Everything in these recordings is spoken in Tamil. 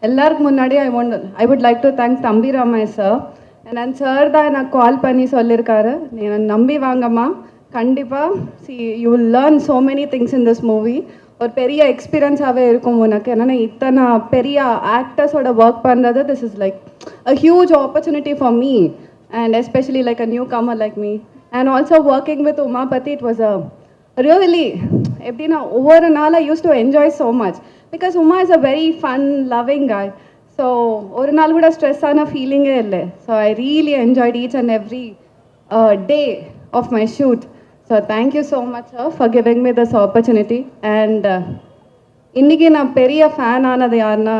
எல்லாருக்கு முன்னாடி I would like to thank தம்பி ராமாய் சார். நான் சார் தான் எனக்கு கால் பண்ணி சொல்லியிருக்காரு, நீ நம்பி வாங்கம்மா, கண்டிப்பாக you will learn so many things in this movie. ஒரு பெரிய எக்ஸ்பீரியன்ஸாகவே இருக்கும் உனக்கு. என்னென்னா இத்தனை பெரிய ஆக்டர்ஸோட ஒர்க் பண்ணுறது, this is like a huge opportunity for me and especially like a newcomer like me. And also working with Umapathi, it was a really எப்படின்னா ஒவ்வொரு நாள் I use to enjoy so much because Uma is a very fun loving guy. So ஒரு நாள் கூட ஸ்ட்ரெஸ்ஸான ஃபீலிங்கே இல்லை. So I really enjoyed each and every day of my shoot. So thank you so much sir for giving me this opportunity. And இன்றைக்கி நான் பெரிய ஃபேன் ஆனது யாருன்னா,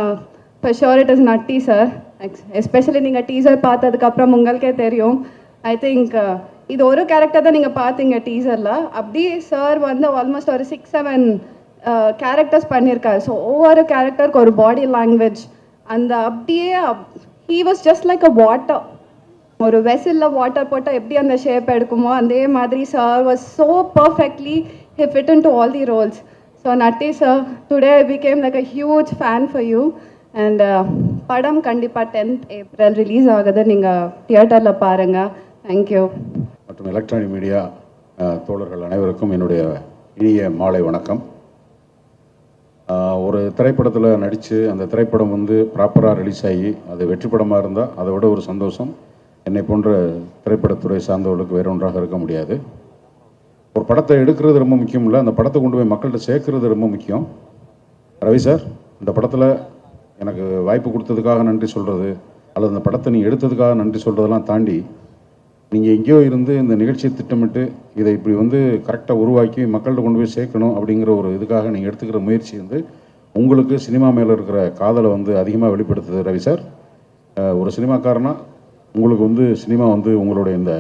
for sure it is Natty sir. Especially நீங்கள் டீசர் பார்த்ததுக்கப்புறம் உங்களுக்கே தெரியும். ஐ திங்க் இது ஒரு கேரக்டர் தான் நீங்கள் பார்த்தீங்க டீசரில். அப்படியே சார் வந்து ஆல்மோஸ்ட் ஒரு 6-7 கேரக்டர்ஸ் பண்ணியிருக்காரு. ஸோ ஒவ்வொரு கேரக்டருக்கு ஒரு பாடி லாங்குவேஜ் அந்த அப்படியே he was just like a water. ஒரு வெசலில் வாட்டர் போட்டால் எப்படி அந்த ஷேப் எடுக்குமோ அதே மாதிரி sir was so perfectly he fit in to all the roles. So Natty sir, today I become like a huge fan for you. And படம் கண்டிப்பாக 10th April ரிலீஸ் ஆகுது, நீங்கள் தியேட்டரில் பாருங்கள். தேங்க்யூ. மற்றும் எலக்ட்ரானிக் மீடியா தோழர்கள் அனைவருக்கும் என்னுடைய இனிய மாலை வணக்கம். ஒரு திரைப்படத்தில் நடித்து அந்த திரைப்படம் வந்து ப்ராப்பராக ரிலீஸ் ஆகி அது வெற்றி படமாக இருந்தால் அதை விட ஒரு சந்தோஷம் என்னை போன்ற திரைப்படத்துறை சார்ந்தவர்களுக்கு வேறு ஒன்றாக இருக்க முடியாது. ஒரு படத்தை எடுக்கிறது ரொம்ப முக்கியம் இல்லை, அந்த படத்தை கொண்டு போய் மக்கள்கிட்ட சேர்க்கறது ரொம்ப முக்கியம். ரவி சார், இந்த படத்தில் எனக்கு வாய்ப்பு கொடுத்ததுக்காக நன்றி சொல்கிறது அல்லது அந்த படத்தை நீ எடுத்ததுக்காக நன்றி சொல்கிறதெல்லாம் தாண்டி, நீங்கள் எங்கேயோ இருந்து இந்த நிகழ்ச்சியை திட்டமிட்டு இதை இப்படி வந்து கரெக்டாக உருவாக்கி மக்கள்கிட்ட கொண்டு போய் சேர்க்கணும் அப்படிங்கிற ஒரு இதுக்காக நீங்கள் எடுத்துக்கிற முயற்சி வந்து உங்களுக்கு சினிமா மேலே இருக்கிற காதலை வந்து அதிகமாக வெளிப்படுத்துது ரவி சார். ஒரு சினிமாக்காரனா உங்களுக்கு வந்து சினிமா வந்து உங்களுடைய இந்த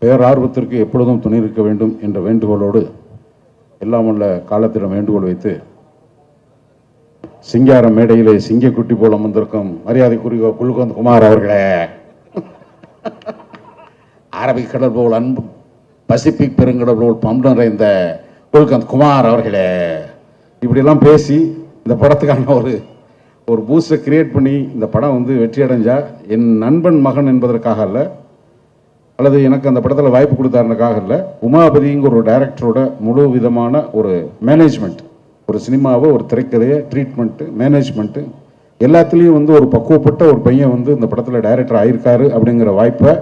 பேரார்வத்திற்கு எப்பொழுதும் துணை இருக்க வேண்டும் என்ற வேண்டுகோளோடு எல்லாம் உள்ள காலத்திடம் வேண்டுகோள் வைத்து, சிங்கார மேடையிலே சிங்கக்குட்டி போல வந்திருக்கும் மரியாதைக்குரிய குல்கந்த் குமார் அவர்களே, அரபிக் கடல் போல் அன்பு பசிபிக் பெருங்கடல் போல் பம்பு நிறைந்த குல்கந்த் குமார் அவர்களே, இப்படியெல்லாம் பேசி இந்த படத்துக்கான ஒரு பூஸ்டை கிரியேட் பண்ணி இந்த படம் வந்து வெற்றி அடைஞ்சா என் நண்பன் மகன் என்பதற்காக அல்ல, அல்லது எனக்கு அந்த படத்தில் வாய்ப்பு கொடுத்தாருக்காக இல்லை, உமாபதிங்கிற ஒரு டைரக்டரோட முழு விதமான ஒரு மேனேஜ்மெண்ட், ஒரு சினிமாவை ஒரு திரைக்கதையை ட்ரீட்மெண்ட்டு மேனேஜ்மெண்ட்டு எல்லாத்துலேயும் வந்து ஒரு பக்குவப்பட்ட ஒரு பையன் வந்து இந்த படத்தில் டைரக்டர் ஆயிருக்காரு அப்படிங்கிற வாய்ப்பை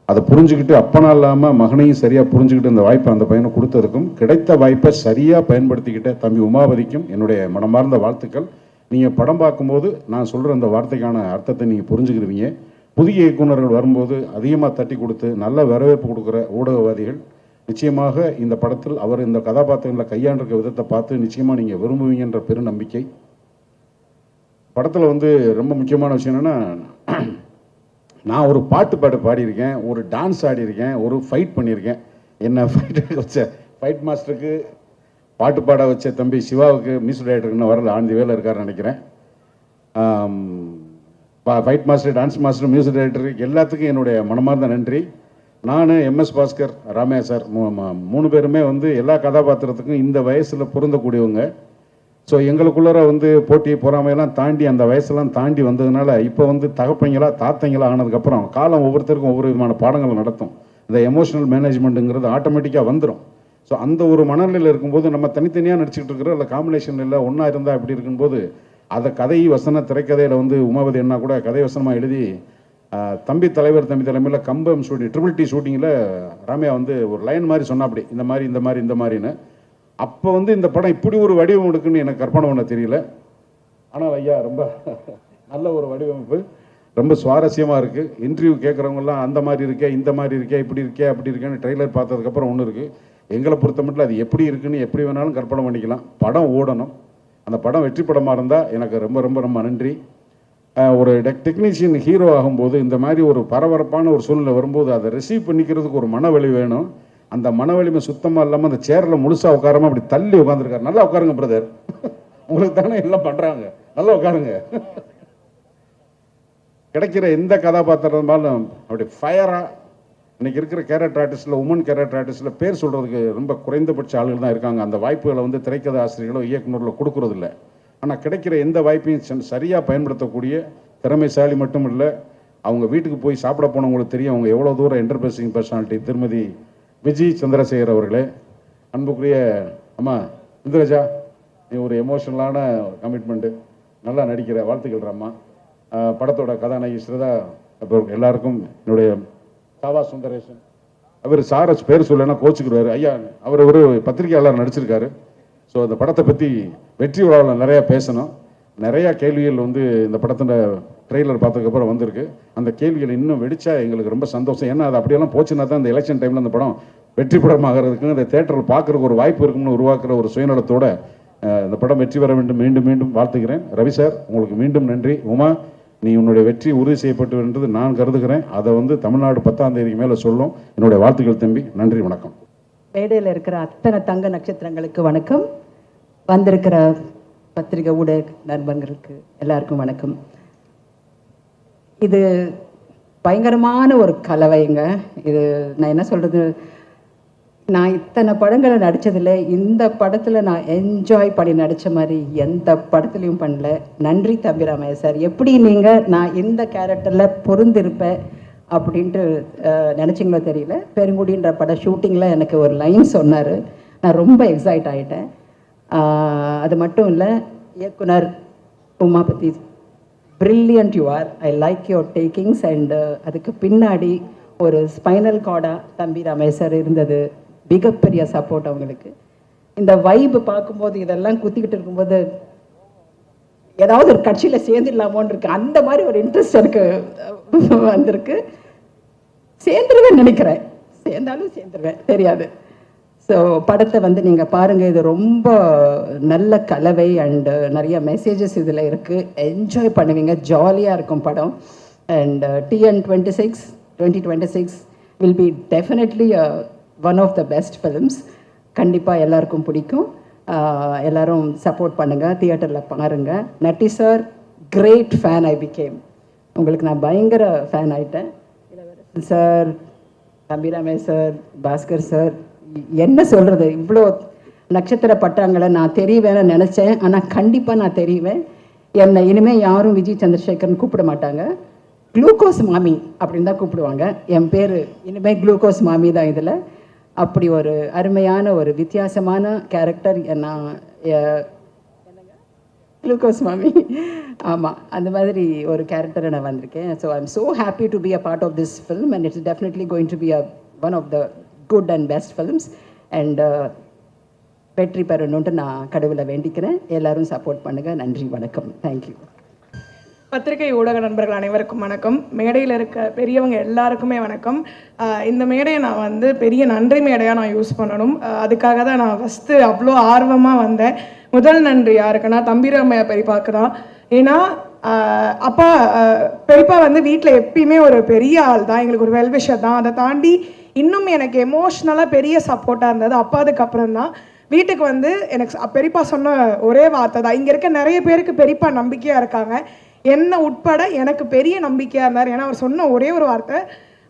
அதை புரிஞ்சுக்கிட்டு, அப்பனா இல்லாமல் மகனையும் சரியாக புரிஞ்சுக்கிட்டு இந்த வாய்ப்பை அந்த பையனை கொடுத்ததுக்கும், கிடைத்த வாய்ப்பை சரியாக பயன்படுத்திக்கிட்ட தம்பி உமாபதிக்கும் என்னுடைய மனமார்ந்த வாழ்த்துக்கள். நீங்கள் படம் பார்க்கும்போது நான் சொல்கிற அந்த வார்த்தைக்கான அர்த்தத்தை நீங்கள் புரிஞ்சுக்கிடுவீங்க. புதிய இயக்குநர்கள் வரும்போது அதிகமாக தட்டி கொடுத்து நல்ல வரவேற்பு கொடுக்குற ஊடகவாதிகள் நிச்சயமாக இந்த படத்தில் அவர் இந்த கதாபாத்திரங்களை கையாண்டிருக்க விதத்தை பார்த்து நிச்சயமாக நீங்கள் விரும்புவீங்கன்ற பெருநம்பிக்கை. படத்தில் வந்து ரொம்ப முக்கியமான விஷயம் என்னென்னா, நான் ஒரு பாட்டு பாடியிருக்கேன், ஒரு டான்ஸ் ஆடியிருக்கேன், ஒரு ஃபைட் பண்ணியிருக்கேன். என்ன ஃபைட் மாஸ்டருக்கு பாட்டு பாட வச்ச தம்பி சிவாவுக்கு மியூசிக் டைரக்டருக்கு வரல, ஆண்டி வேலை இருக்காருன்னு நினைக்கிறேன். Fight master, dance master, music டைரக்டருக்கு எல்லாத்துக்கும் என்னுடைய மனமார்ந்த நன்றி. நான் MS பாஸ்கர், ராமையா சார் 3 பேருமே வந்து எல்லா கதாபாத்திரத்துக்கும் இந்த வயசில் பொருந்தக்கூடியவங்க. ஸோ எங்களுக்குள்ளார வந்து போட்டி பொறாமையெல்லாம் தாண்டி அந்த வயசெல்லாம் தாண்டி வந்ததுனால இப்போ வந்து தகப்பைங்களா தாத்தைங்களா ஆனதுக்கப்புறம் காலம் ஒவ்வொருத்தருக்கும் ஒவ்வொரு விதமான பாடங்களை நடத்தும். இந்த எமோஷனல் மேனேஜ்மெண்ட்டுங்கிறது ஆட்டோமேட்டிக்காக வந்துடும். ஸோ அந்த ஒரு மனநிலையில் இருக்கும்போது நம்ம தனித்தனியாக நடிச்சுக்கிட்டு இருக்கிற இல்லை காம்பினேஷன் இல்லை ஒன்றா இருந்தால் இப்படி இருக்கும்போது அதை கதை வசன திரைக்கதையில் வந்து உமாபதி என்ன கூட கதை வசனமாக எழுதி தம்பி தலைமையில் கம்பம் ஷூட்டிங் ட்ரிபிள் T ஷூட்டிங்கில் ராமையா வந்து ஒரு லைன் மாதிரி சொன்னா அப்படி இந்த மாதிரின்னு. அப்போ வந்து இந்த படம் இப்படி ஒரு வடிவம் எடுக்குன்னு எனக்கு கற்பனை பண்ண தெரியல. ஆனால் ஐயா ரொம்ப நல்ல ஒரு வடிவமைப்பு, ரொம்ப சுவாரஸ்யமாக இருக்குது. இன்டர்வியூ கேட்குறவங்கலாம் அந்த மாதிரி இருக்கே, இந்த மாதிரி இருக்கே, இப்படி இருக்கே, அப்படி இருக்கேன்னு ட்ரெய்லர் பார்த்ததுக்கப்புறம் ஒன்று இருக்குது. எங்களை பொறுத்த மட்டும் அது எப்படி இருக்குன்னு எப்படி வேணாலும் கற்பனை பண்ணிக்கலாம். படம் ஓடணும். அந்த படம் வெற்றி படமாக இருந்தால் எனக்கு ரொம்ப ரொம்ப ரொம்ப நன்றி. ஒரு டெக்னீஷியன் ஹீரோ ஆகும்போது இந்த மாதிரி ஒரு பரபரப்பான ஒரு சூழ்நிலை வரும்போது அதை ரிசீவ் பண்ணிக்கிறதுக்கு ஒரு மனவலி வேணும். அந்த மனவலிமை சுத்தமாக இல்லாமல் அந்த சேரில் முழுசாக உட்காராம அப்படி தள்ளி உட்காந்துருக்காரு. நல்லா உட்காருங்க பிரதர், உங்களுக்கு தானே எல்லாம் பண்ணுறாங்க, நல்லா உட்காருங்க. கிடைக்கிற எந்த கதாபாத்திரமாலும் அப்படி ஃபயராக இன்றைக்கி இருக்கிற கேரக்டர் ஆர்டிஸ்டில், உமன் கேரக்டர் ஆர்டிஸ்டில் பேர் சொல்கிறதுக்கு ரொம்ப குறைந்தபட்ச ஆளுகள் தான் இருக்காங்க. அந்த வாய்ப்புகளை வந்து திரைக்கதை ஆசிரியர்களோ இயக்குநர்களோ கொடுக்குறதில்ல. ஆனால் கிடைக்கிற எந்த வாய்ப்பையும் சரியாக பயன்படுத்தக்கூடிய திறமைசாலி மட்டும் இல்லை, அவங்க வீட்டுக்கு போய் சாப்பிட போனவங்களுக்கு தெரியும் அவங்க எவ்வளோ தூரம் என்டர்பிரைசிங் பர்சனாலிட்டி. திருமதி விஜய் சந்திரசேகர் அவர்களே, அன்புக்குரிய அம்மா இந்திரஜா, நீ ஒரு எமோஷனலான கமிட்மெண்ட்டு, நல்லா நடிக்கிற, வாழ்த்துக்கள் அம்மா. படத்தோட கதாநாயகி ஸ்ரீதா, அப்புறம் எல்லாருக்கும் என்னுடைய சாவா சுந்தரேசன். அவர் சாரஸ் பேர் சொல்லனா கோச்சுக்கிறாரு ஐயா, அவர் ஒரு பத்திரிகையாளர் நடிச்சிருக்காரு. ஸோ அந்த படத்தை பற்றி வெற்றி விழாவில் நிறையா பேசணும். நிறையா கேள்விகள் வந்து இந்த படத்தோட ட்ரெய்லர் பார்த்ததுக்கப்புறம் வந்திருக்கு. அந்த கேள்விகள் இன்னும் வெடிச்சா எங்களுக்கு ரொம்ப சந்தோஷம். ஏன்னா அது அப்படியெல்லாம் போச்சுன்னா தான் இந்த எலெக்ஷன் டைமில் அந்த படம் வெற்றி படமாகிறதுக்கு, இந்த தேட்டரில் பார்க்குறதுக்கு ஒரு வாய்ப்பு இருக்கும்னு உருவாக்குற ஒரு சுயநலத்தோட இந்த படம் வெற்றி பெற வேண்டும் மீண்டும் மீண்டும் வாழ்த்துக்கிறேன். ரவி சார், உங்களுக்கு மீண்டும் நன்றி. உமா, நீ உன்னுடைய வெற்றி உறுதி செய்யப்பட்டு என்றது நான் கருதுகிறேன். அதை வந்து தமிழ்நாடு 10ஆம் தேதிக்கு மேலே சொல்லும். என்னுடைய வாழ்த்துக்கள் தம்பி. நன்றி, வணக்கம். மேடையில் இருக்கிற அத்தனை தங்க நட்சத்திரங்களுக்கு வணக்கம். வந்திருக்கிற பத்திரிகை ஊடக நண்பர்களுக்கு எல்லாருக்கும் வணக்கம். இது பயங்கரமான ஒரு கலவைங்க. இது நான் என்ன சொல்கிறது, நான் இத்தனை படங்களை நடித்ததில் இந்த படத்தில் நான் என்ஜாய் பண்ணி நடித்த மாதிரி எந்த படத்துலையும் பண்ணல. நன்றி தம்பிராமையா சார். எப்படி நீங்கள் நான் இந்த கேரக்டரில் பொருந்திருப்பேன் அப்படின்ட்டு நினச்சிங்களோ தெரியல. பெருங்குடின்ற படம் ஷூட்டிங்கில் எனக்கு ஒரு லைன் சொன்னார், நான் ரொம்ப எக்ஸைட் ஆகிட்டேன். அது மட்டும் இல்லை, இயக்குனர் Umapathi, brilliant you are, I like your takings. And அதுக்கு பின்னாடி ஒரு ஸ்பைனல் கார்டாக தம்பிராமையா சார் இருந்தது, மிகப்பெரிய சப்போர்ட் அவங்களுக்கு. இந்த வைப்பு பார்க்கும்போது, இதெல்லாம் குத்திக்கிட்டு இருக்கும்போது ஏதாவது ஒரு கட்சியில் சேர்ந்துடலாமோன்னு இருக்கு. அந்த மாதிரி ஒரு இன்ட்ரெஸ்ட் எனக்கு வந்திருக்கு. சேர்ந்துருவேன் நினைக்கிறேன், சேர்ந்தாலும் சேர்ந்துருவேன் தெரியாது. ஸோ படத்தை வந்து நீங்கள் பாருங்கள், இது ரொம்ப நல்ல கலவை அண்டு நிறைய மெசேஜஸ் இதில் இருக்குது. என்ஜாய் பண்ணுவீங்க, ஜாலியாக இருக்கும் படம். And TN 2026 will be definitely one of the best films. கண்டிப்பாக எல்லாருக்கும் பிடிக்கும். எல்லோரும் சப்போர்ட் பண்ணுங்கள், தியேட்டரில் பாருங்கள். Natty sir, great fan I became. உங்களுக்கு நான் பயங்கர ஃபேன் ஆகிட்டேன். Ilavarasan sir, Thambi Ramaiah sir, Bhaskar sir, என்ன சொல்கிறது, இவ்வளோ நட்சத்திர பட்டாங்களை நான் தெரிவேன்னு நினச்சேன். ஆனால் கண்டிப்பாக நான் தெரிவேன். என்னை இனிமேல் யாரும் விஜய் சந்திரசேகர்னு கூப்பிட மாட்டாங்க, குளுக்கோஸ் மாமி அப்படின்னு தான் கூப்பிடுவாங்க. என் பேர் இனிமேல் குளுக்கோஸ் மாமி தான். இதில் அப்படி ஒரு அருமையான ஒரு வித்தியாசமான கேரக்டர். நான் குளுக்கோஸ் மாமி, ஆமாம், அந்த மாதிரி ஒரு கேரக்டரை நான் வந்திருக்கேன். So I am so happy to be a part of this film and it's definitely going to be one of the good and best films. And வெற்றி பெறணுன்ட்டு நான் கடவுளை வேண்டிக்கிறேன். எல்லாரும் சப்போர்ட் பண்ணுங்கள். நன்றி, வணக்கம், தேங்க்யூ. பத்திரிகை ஊடக நண்பர்கள் அனைவருக்கும் வணக்கம். மேடையில் இருக்க பெரியவங்க எல்லாருக்குமே வணக்கம். இந்த மேடையை நான் வந்து பெரிய நன்றி மேடையாக நான் யூஸ் பண்ணணும். அதுக்காக தான் நான் ஃபஸ்ட்டு அவ்வளோ ஆர்வமாக வந்தேன். முதல் நன்றி யாருக்குன்னா தம்பிராமையா பெரியப்பாக்கு தான். ஏன்னா அப்பா பெரியப்பா வந்து வீட்டில் எப்பயுமே ஒரு பெரிய ஆள் தான், எங்களுக்கு ஒரு வெல்விஷர் தான். அதை தாண்டி இன்னும் எனக்கு எமோஷ்னலாக பெரிய சப்போர்ட்டாக இருந்தது அப்பாதுக்கு அப்புறம் தான். வீட்டுக்கு வந்து எனக்கு பெரியப்பா சொன்ன ஒரே வார்த்தை தான். இங்கே இருக்க நிறைய பேருக்கு பெரியப்பா நம்பிக்கையாக இருக்காங்க, என்ன உட்பட எனக்கு பெரிய நம்பிக்கையாக இருந்தார். ஏன்னா அவர் சொன்ன ஒரே ஒரு வார்த்தை,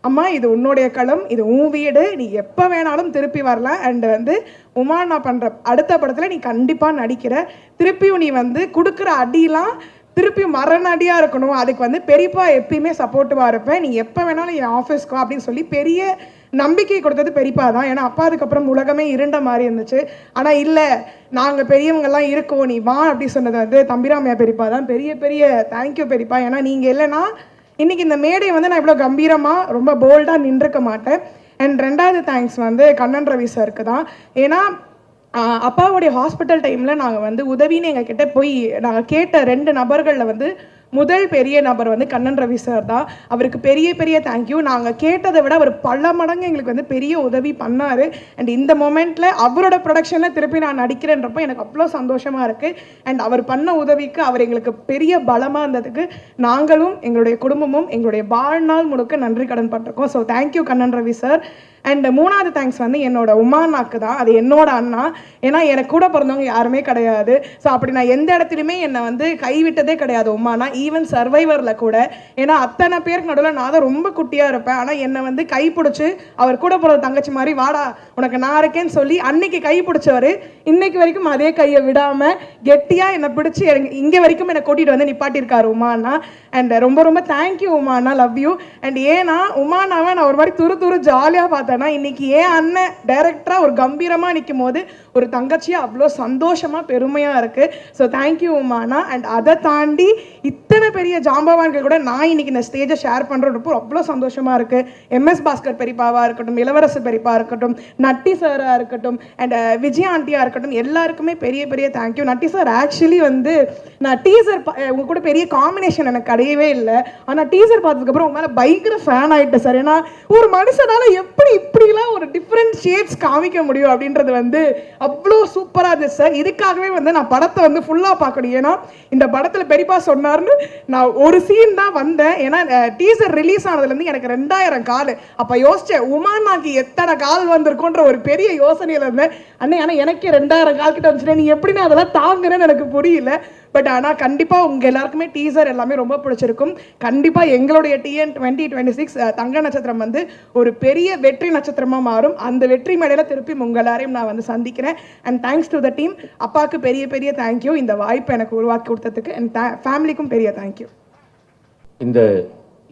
அம்மா இது உன்னுடைய களம், இது உன் வீடு, நீ எப்போ வேணாலும் திருப்பி வரலாம். அண்டு வந்து உமா நான் பண்ணுற அடுத்த படத்தில் நீ கண்டிப்பாக நடிக்கிற, திருப்பியும் நீ வந்து கொடுக்குற அடியெலாம் திருப்பியும் மரண அடியாக இருக்கணும், அதுக்கு வந்து பெரியப்பா எப்பயுமே சப்போர்ட்டிவாக இருப்பேன், நீ எப்போ வேணாலும் என் ஆஃபீஸ்க்கோ அப்படின்னு சொல்லி பெரிய நம்பிக்கை கொடுத்தது பெரியப்பா தான். ஏன்னா அப்பா அதுக்கப்புறம் உலகமே இருண்ட மாதிரி இருந்துச்சு. ஆனால் இல்லை, நாங்கள் பெரியவங்கெல்லாம் இருக்கோம், நீ வா அப்படி சொன்னது வந்து தம்பிராமையா பெரியப்பா தான். பெரிய பெரிய தேங்க்யூ பெரியப்பா. ஏன்னா நீங்கள் இல்லைன்னா இன்றைக்கி இந்த மேடை வந்து நான் இவ்வளோ கம்பீரமாக ரொம்ப போல்டாக நின்றுக்க மாட்டேன். அண்ட் ரெண்டாவது தேங்க்ஸ் வந்து கண்ணன் ரவி சாருக்கு தான். ஏன்னா அப்பாவுடைய ஹாஸ்பிட்டல் டைமில் நாங்கள் வந்து உதவின்னு எங்கள் கிட்டே போய் நாங்கள் கேட்ட 2 நபர்களில் வந்து முதல் பெரிய நபர் வந்து கண்ணன் ரவி சார் தான். அவருக்கு பெரிய பெரிய தேங்க்யூ. நாங்கள் கேட்டதை விட அவர் பல மடங்கு எங்களுக்கு வந்து பெரிய உதவி பண்ணார். அண்ட் இந்த மொமெண்ட்டில் அவரோட ப்ரொடக்ஷனில் திருப்பி நான் நடிக்கிறேன்றப்போ எனக்கு அவ்வளோ சந்தோஷமாக இருக்குது. அண்ட் அவர் பண்ண உதவிக்கு, அவர் எங்களுக்கு பெரிய பலமாக இருந்ததுக்கு நாங்களும் எங்களுடைய குடும்பமும் எங்களுடைய வாழ்நாள் முழுக்க நன்றி கடன் பட்டிருக்கோம். So thank you Kannan Ravi sir. And 3வது தேங்க்ஸ் வந்து என்னோட உமானாக்கு தான். அது என்னோட அண்ணா. ஏன்னா எனக்கு கூட பிறந்தவங்க யாருமே கிடையாது. ஸோ அப்படி நான் எந்த இடத்துலையுமே என்னை வந்து கைவிட்டதே கிடையாது உமானா. ஈவன் சர்வைவரில் கூட. ஏன்னா அத்தனை பேருக்கு நடுவில் நான் தான் ரொம்ப குட்டியாக இருப்பேன். ஆனால் என்னை வந்து கைப்பிடிச்சி அவர் கூட பிறந்த தங்கச்சி மாதிரி வாடா உனக்கு நான் இருக்கேன்னு சொல்லி அன்னைக்கு கை பிடிச்சவர் இன்னைக்கு வரைக்கும் அதே கையை விடாமல் கெட்டியாக என்னை பிடிச்சி இங்கே வரைக்கும் என்னை கூட்டிகிட்டு வந்து நிப்பாட்டியிருக்காரு உமானா. அண்ட் ரொம்ப ரொம்ப தேங்க்யூ உமானா, லவ் யூ. அண்ட் ஏன்னா உமானாவை நான் ஒரு மாதிரி துரு ஜாலியாக பார்த்தேன்னா இன்னைக்கு ஏன் அண்ணன் டைரக்டராக ஒரு கம்பீரமாக நிற்கும் போது ஒரு தங்கச்சியாக அவ்வளோ சந்தோஷமாக பெருமையாக இருக்குது. So thank you உமானா. அண்ட் அதை தாண்டி இத்தனை பெரிய ஜாம்பவான்கள் கூட நான் இன்னைக்கு இந்த ஸ்டேஜை ஷேர் பண்ணுறப்போ அவ்வளோ சந்தோஷமாக இருக்குது. MS பாஸ்கர் பெரியப்பாவாக இருக்கட்டும், இளவரசு பெரியப்பா இருக்கட்டும், நட்டி சாராக இருக்கட்டும், அண்ட் விஜய் ஆண்டியாக இருக்கட்டும், எல்லாருக்குமே பெரிய பெரிய தேங்க்யூ. நட்டி சார் ஆக்சுவலி வந்து நான் டீசர் உங்க கூட பெரிய காம்பினேஷன் எனக்கு கிடையவே இல்லை. ஆனால் டீசர் பார்த்ததுக்கப்புறம் உங்க மேலே பயங்கர ஃபேன் ஆகிட்டேன் சார். ஏன்னா ஒரு மனுஷனால எப்படி இப்படிலாம் ஒரு டிஃப்ரெண்ட் ஷேட்ஸ் காமிக்க முடியும் அப்படின்றது வந்து அவ்வளோ சூப்பராக இருந்துச்சு சார். இதுக்காகவே வந்து நான் படத்தை வந்து ஃபுல்லாக பார்க்கணும். ஏன்னா இந்த படத்தில் பெரியப்பா சொன்னார்னு நான் ஒரு சீன் தான் வந்தேன். ஏன்னா டீசர் ரிலீஸ் ஆனதுலேருந்து எனக்கு 2000 கால். அப்போ யோசிச்சேன் உமானாக்கு எத்தனை கால் வந்திருக்குன்ற ஒரு பெரிய யோசனையில் இருந்தேன். அண்ணே ஆனால் எனக்கே 2000 கால் கிட்ட வந்துச்சுன்னா நீ எப்படின்னு அதெல்லாம் தாங்குறேன்னு எனக்கு புரியல. பட் ஆனால் கண்டிப்பாக உங்கள் எல்லாருக்குமே டீசர் எல்லாமே ரொம்ப பிடிச்சிருக்கும். கண்டிப்பாக எங்களுடைய TN 2026 தங்க நட்சத்திரம் வந்து ஒரு பெரிய வெற்றி நட்சத்திரமாக மாறும். அந்த வெற்றி மேடையில் திருப்பி உங்கள் எல்லாரையும் நான் வந்து சந்திக்கிறேன். And thanks to the team. அப்பாவுக்கு பெரிய பெரிய தேங்க்யூ இந்த வாய்ப்பை எனக்கு உருவாக்கி கொடுத்ததுக்கு. அண்ட் ஃபேமிலிக்கும் பெரிய தேங்க்யூ. இந்த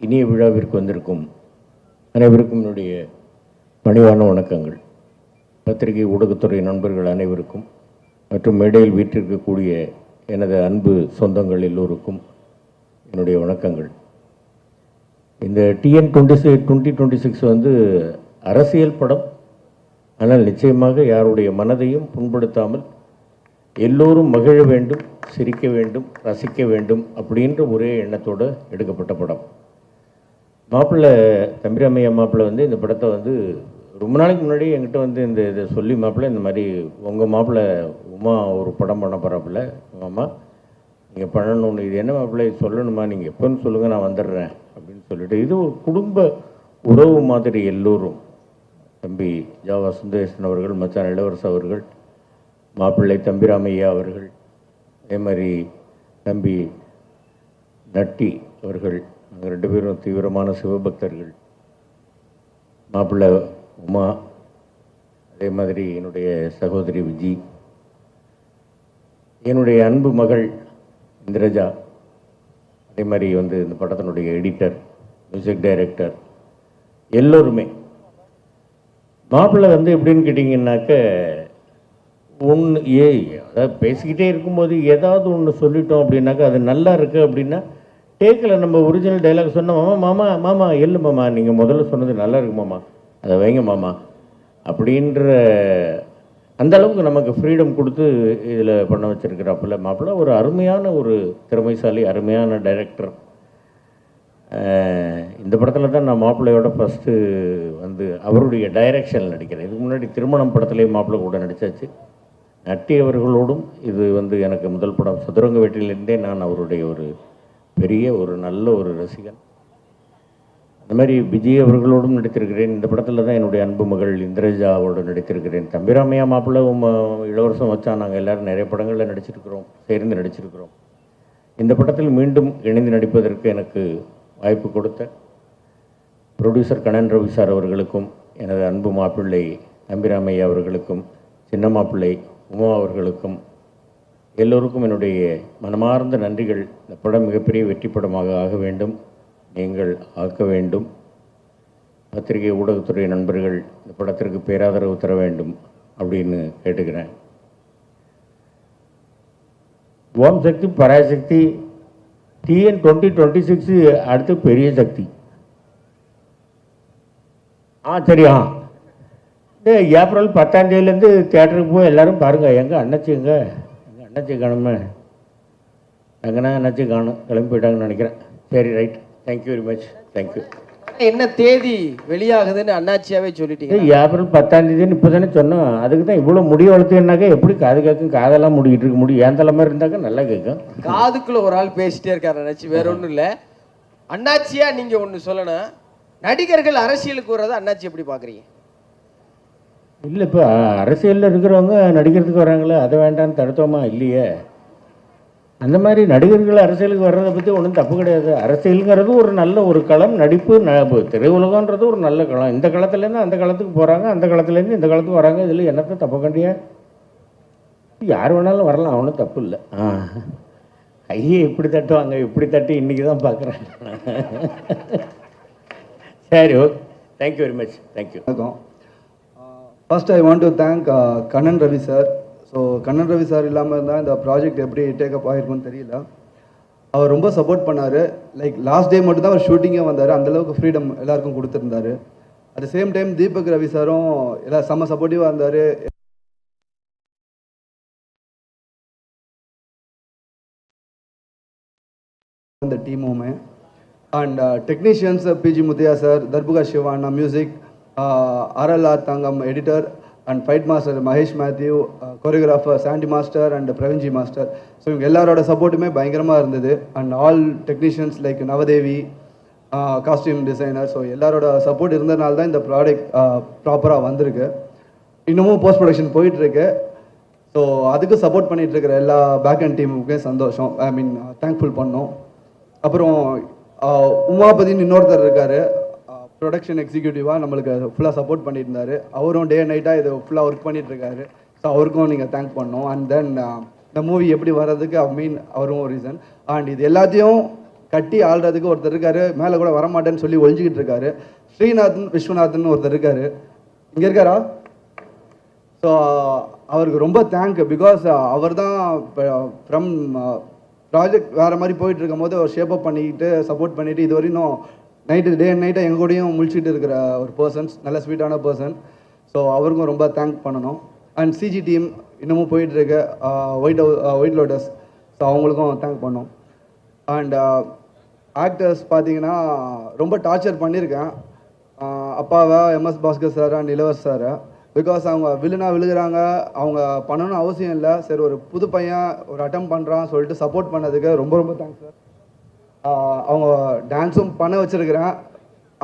இனிய விழாவிற்கு வந்திருக்கும் அனைவருக்கும் என்னுடைய பணிவான வணக்கங்கள். பத்திரிகை ஊடகத்துறை நண்பர்கள் அனைவருக்கும் மற்றும் மேடையில் வீற்றிருக்கக்கூடிய எனது அன்பு சொந்தங்கள் எல்லோருக்கும் என்னுடைய வணக்கங்கள். இந்த TN 2026 வந்து அரசியல் படம். ஆனால் நிச்சயமாக யாருடைய மனதையும் புண்படுத்தாமல் எல்லோரும் மகிழ வேண்டும், சிரிக்க வேண்டும், ரசிக்க வேண்டும் அப்படின்ற ஒரே எண்ணத்தோடு எடுக்கப்பட்ட படம். மாப்பிள்ளை தம்பிராமையா மாப்பிள்ளை வந்து இந்த படத்தை வந்து ரொம்ப நாளைக்கு முன்னாடி என்கிட்ட வந்து இதை சொல்லி மாப்பிள்ளை இந்த மாதிரி உங்கள் மாப்பிள்ளை உமா ஒரு படம் பண்ண போகிறாப்புல அம்மா நீங்கள் பண்ணணும்னு, இது என்ன மாப்பிள்ளை சொல்லணுமா, நீங்கள் எப்போன்னு சொல்லுங்கள் நான் வந்துடுறேன் அப்படின்னு சொல்லிட்டு இது ஒரு குடும்ப உறவு மாதிரி எல்லோரும் தம்பி ஜாவா சுந்தரேசன் அவர்கள், மச்சான் இளவரசு அவர்கள், மாப்பிள்ளை தம்பிராமையா அவர்கள், அதே மாதிரி தம்பி நட்டி அவர்கள், நாங்கள் 2 பேரும் தீவிரமான சிவபக்தர்கள். மாப்பிள்ளை உமா, அதே மாதிரி என்னுடைய சகோதரி விஜி, என்னுடைய அன்பு மகள் இந்திரஜா, அதே மாதிரி வந்து இந்த படத்தினுடைய எடிட்டர், மியூசிக் டைரக்டர் எல்லோருமே. மாப்பிள்ளை வந்து எப்படின்னு கேட்டிங்கன்னாக்க ஒன்று அதாவது பேசிக்கிட்டே இருக்கும்போது ஏதாவது ஒன்று சொல்லிட்டோம் அப்படின்னாக்கா அது நல்லா இருக்குது அப்படின்னா டேக்கில் நம்ம ஒரிஜினல் டைலாக் சொன்னோம், மாமா மாமா எள்ளு மாமா நீங்கள் முதல்ல சொன்னது நல்லா இருக்கு மாமா அதை வைங்க மாமா அப்படின்ற அந்த அளவுக்கு நமக்கு ஃப்ரீடம் கொடுத்து இதில் பண்ண வச்சுருக்கிறாப்புல மாப்பிள்ளை. ஒரு அருமையான ஒரு திறமைசாலி, அருமையான டைரக்டர். இந்த படத்தில் தான் நான் மாப்பிள்ளையோட ஃபஸ்ட்டு வந்து அவருடைய டைரக்ஷனில் நடிக்கிறேன். இதுக்கு முன்னாடி திருமணம் படத்துலேயே மாப்பிள்ளை கூட நடித்தாச்சு. நட்டி அவர்களோடும் இது வந்து எனக்கு முதல் படம். சதுரங்க வேட்டையிலேருந்தே நான் அவருடைய ஒரு பெரிய ஒரு நல்ல ஒரு ரசிகன். அந்த மாதிரி விஜய் அவர்களோடும் நடித்திருக்கிறேன். இந்த படத்தில் தான் என்னுடைய அன்பு மகள் இந்திரஜாவோடு நடித்திருக்கிறேன். தம்பிராமையா மாப்பிள்ளை இளவரசம் வச்சா நாங்கள் எல்லோரும் நிறைய படங்களில் நடிச்சிருக்கிறோம், சேர்ந்து நடிச்சிருக்கிறோம். இந்த படத்தில் மீண்டும் இணைந்து நடிப்பதற்கு எனக்கு வாய்ப்பு கொடுத்த ப்ரொடியூசர் கண்ணன் ரவி சார் அவர்களுக்கும், எனது அன்பு மாப்பிள்ளை தம்பிராமையா அவர்களுக்கும், சின்ன மாப்பிள்ளை உமா அவர்களுக்கும் எல்லோருக்கும் என்னுடைய மனமார்ந்த நன்றிகள். இந்த படம் மிகப்பெரிய வெற்றி படமாக ஆக வேண்டும், நீங்கள் ஆக்க வேண்டும். பத்திரிகை ஊடகத்துறை நண்பர்கள் இந்த படத்திற்கு பேராதரவு தர வேண்டும் அப்படின்னு கேட்டுக்கிறேன். ஓம் சக்தி பராசக்தி TN 2026 அடுத்து பெரிய சக்தி. சரியா ஏப்ரல் 10ஆம் தேதியிலேருந்து தியேட்டருக்கு போய் எல்லோரும் பாருங்கள். எங்கள் அண்ணாச்சி எங்கள் அண்ணாச்சி காணுமே, எங்கன்னா அண்ணாச்சி காணும், கிளம்பி போயிட்டாங்கன்னு நினைக்கிறேன். சரி, right, thank you very much, thank you. என்ன தேதி வெளியாகுதுன்னு அண்ணாச்சியாவே சொல்லிட்டீங்க. ஏப்ரல் 10ஆம் தேதின்னு இப்போ தானே சொன்னோம். அதுக்கு தான் இவ்வளோ முடி வளர்த்துனாக்கா எப்படி காது கேட்கும்? காதெல்லாம் முடிக்கிட்டு இருக்க முடியும். ஏன் தலை மாதிரி இருந்தாக்கா நல்லா கேட்கும். காதுக்குள்ள ஒரு ஆள் பேசிட்டே இருக்காரு அண்ணாச்சி, வேற ஒன்றும் இல்லை. அண்ணாச்சியா நீங்கள் ஒன்று சொல்லணும், நடிகர்கள் அரசியலுக்கு வர்றதை அண்ணாச்சி எப்படி பார்க்குறீங்க? இல்லை இப்போ அரசியலில் இருக்கிறவங்க நடிக்கிறதுக்கு வராங்களே அதை வேண்டான்னு தடுத்தோமா இல்லையே. அந்த மாதிரி நடிகர்கள் அரசியலுக்கு வர்றதை பற்றி ஒன்றும் தப்பு கிடையாது. அரசியலுங்கிறது ஒரு நல்ல ஒரு களம், நடிப்பு திரையுலகன்றது ஒரு நல்ல களம். இந்த களத்துலேருந்து அந்த களத்துக்கு போகிறாங்க, அந்த களத்துலேருந்து இந்த களத்துக்கு வராங்க. இதில் என்னத்தை தப்பு கண்டியா? யார் வேணாலும் வரலாம், ஒன்றும் தப்பு இல்லை. ஐயே இப்படி தட்டுவாங்க, இப்படி தட்டி இன்றைக்கி தான் பார்க்குறேன். சரி, okay, thank you very much. Thank you. First I want to thank Kannan Ravi sir. So Kannan Ravi sir இல்லாமல் இருந்தால் இந்த ப்ராஜெக்ட் எப்படி டேக்கப் ஆகிருக்குன்னு தெரியல. அவர் ரொம்ப சப்போர்ட் பண்ணார். லைக் லாஸ்ட் டே மட்டும் தான் அவர் ஷூட்டிங்கே வந்தார். அந்தளவுக்கு ஃப்ரீடம் எல்லாருக்கும் கொடுத்துருந்தாரு. At the same time Deepak Ravi சாரும் எல்லாம் செம்ம சப்போர்ட்டிவாக இருந்தார். இந்த டீமுமே and technicians PG Muthiah sir, Dharbuka சிவானா music, RLR Thangam editor and fight master Mahesh Mathew, choreographer Sandy master and Praveen ji master. So இவங்க எல்லாரோட சப்போர்ட்டுமே பயங்கரமாக இருந்தது. And all technicians like Navadevi, costume designer. So எல்லாரோட சப்போர்ட் இருந்ததுனால தான் இந்த ப்ராடக்ட் ப்ராப்பராக வந்திருக்கு. இன்னமும் போஸ்ட் ப்ரொடக்ஷன் போயிட்டுருக்கு. ஸோ அதுக்கு சப்போர்ட் பண்ணிகிட்டு இருக்கிற எல்லா பேக் அண்ட் டீமுக்கே சந்தோஷம், ஐ மீன் தேங்க்ஃபுல் பண்ணோம். அப்புறம் உமாபதினு இன்னொருத்தர் இருக்கார், ப்ரொடக்ஷன் எக்ஸிக்யூட்டிவாக நம்மளுக்கு ஃபுல்லாக சப்போர்ட் பண்ணிட்டு இருந்தார். அவரும் டே நைட்டாக இதை ஃபுல்லாக ஒர்க் பண்ணிகிட்ருக்காரு. ஸோ அவருக்கும் நீங்கள் தேங்க் பண்ணோம். அண்ட் தென் இந்த மூவி எப்படி வர்றதுக்கு அவரும் ஒரு ரீசன். அண்ட் இது எல்லாத்தையும் கட்டி ஆள்றதுக்கு ஒருத்தர் இருக்கார், மேலே கூட வரமாட்டேன்னு சொல்லி ஒழிஞ்சிக்கிட்டு இருக்காரு. ஸ்ரீநாதன் விஸ்வநாதன் ஒருத்தர் இருக்கார், இங்கே இருக்காரா? ஸோ அவருக்கு ரொம்ப தேங்க். பிகாஸ் அவர் தான் ஃப்ரம் ப்ராஜெக்ட் வேறு மாதிரி போயிட்டு இருக்கும் போது ஒரு ஷேப் அப் பண்ணிக்கிட்டு சப்போர்ட் பண்ணிவிட்டு இது வரையும் நைட்டு டே அண்ட் நைட்டாக எங்கள் கூடயும் முழிச்சிட்டு இருக்கிற ஒரு பர்சன்ஸ், நல்ல ஸ்வீட்டான பர்சன். ஸோ அவருக்கும் ரொம்ப தேங்க் பண்ணணும். அண்ட் சிஜி டீம் இன்னமும் போயிட்டுருக்கு, ஒயிட் லோட்டஸ். ஸோ அவங்களுக்கும் தேங்க் பண்ணோம். அண்ட் ஆக்டர்ஸ் பார்த்தீங்கன்னா ரொம்ப டார்ச்சர் பண்ணியிருக்கேன் அப்பாவை, எம்எஸ் பாஸ்கர் சார் அண்ட் இளவரசர் சாரை. பிகாஸ் அவங்க விழுகிறாங்க, அவங்க பண்ணணும்னு அவசியம் இல்லை. சரி ஒரு புது பையன் ஒரு அட்டம் பண்ணுறான் சொல்லிட்டு சப்போர்ட் பண்ணதுக்கு ரொம்ப ரொம்ப தேங்க்ஸ் சார். அவங்க டான்ஸும் பண்ண வச்சுருக்கிறேன்,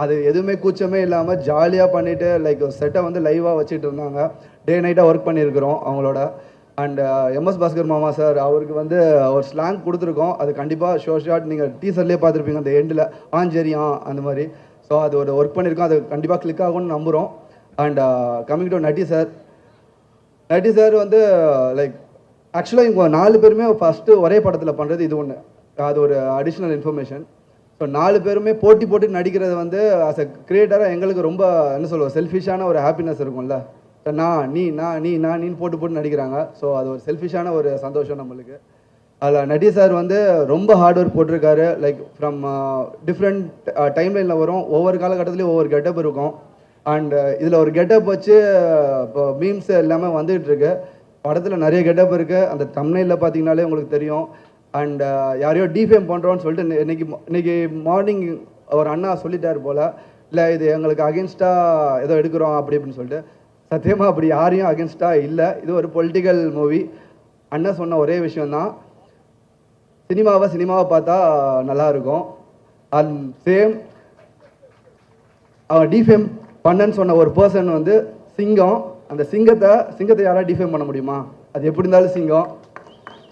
அது எதுவுமே கூச்சமே இல்லாமல் ஜாலியாக பண்ணிவிட்டு லைக் செட்டை வந்து லைவாக வச்சுட்டு இருந்தாங்க. டே நைட்டாக ஒர்க் பண்ணியிருக்கிறோம் அவங்களோட. அண்ட் எம்எஸ் பாஸ்கர் மாமா சார், அவருக்கு வந்து ஒரு ஸ்லாங் கொடுத்துருக்கோம். அது கண்டிப்பாக ஷார்ட் நீங்கள் டீசர்லேயே பார்த்துருப்பீங்க, அந்த எண்டில் ஆஞ்சரியான் அந்த மாதிரி. ஸோ அது ஒரு ஒர்க் பண்ணியிருக்கோம், அது கண்டிப்பாக கிளிக் ஆகும்னு நம்புகிறோம். And coming to Natty sir வந்து லைக் ஆக்சுவலாக இவங்க 4 பேருமே ஃபஸ்ட்டு ஒரே படத்தில் பண்ணுறது இது ஒன்று, அது ஒரு அடிஷ்னல் இன்ஃபர்மேஷன். ஸோ 4 பேருமே போட்டு நடிக்கிறது வந்து ஆஸ் அ கிரியேட்டராக எங்களுக்கு ரொம்ப என்ன சொல்லுவோம் செல்ஃபிஷான ஒரு ஹாப்பினஸ் இருக்கும்ல. நீன்னு போட்டு நடிக்கிறாங்க. ஸோ அது ஒரு செல்ஃபிஷான ஒரு சந்தோஷம் நம்மளுக்கு. அதில் நட்டி சார் வந்து ரொம்ப ஹார்ட் ஒர்க் போட்டிருக்காரு. லைக் ஃப்ரம் டிஃப்ரெண்ட் டைம்லைனில் வரும், ஒவ்வொரு காலகட்டத்துலேயும் ஒவ்வொரு கெட்டப் இருக்கும். அண்ட் இதில் ஒரு கெட்டப் வச்சு இப்போ மீம்ஸ் எல்லாமே வந்துகிட்டு இருக்கு. படத்தில் நிறைய கெட்டப் இருக்குது, அந்த தம்ப்நெயிலில் பார்த்தீங்கனாலே உங்களுக்கு தெரியும். அண்ட் யாரையோ டிஃபேம் பண்ணுறோன்னு சொல்லிட்டு இன்னைக்கு மார்னிங் ஒரு அண்ணா சொல்லிட்டார் போல், இல்லை இது எங்களுக்கு அகேன்ஸ்டாக ஏதோ எடுக்கிறோம் அப்படின்னு சொல்லிட்டு. சத்தியமாக அப்படி யாரையும் அகேன்ஸ்டாக இல்லை, இது ஒரு பொலிட்டிக்கல் மூவி. அண்ணா சொன்ன ஒரே விஷயந்தான், சினிமாவை பார்த்தா நல்லாயிருக்கும். அண்ட் சேம் அவன் டிஃபேம் பண்ணன்னு சொன்ன ஒரு பர்சன் வந்து சிங்கம். அந்த சிங்கத்தை யாராவது டிஃபேம் பண்ண முடியுமா? அது எப்படி இருந்தாலும் சிங்கம்.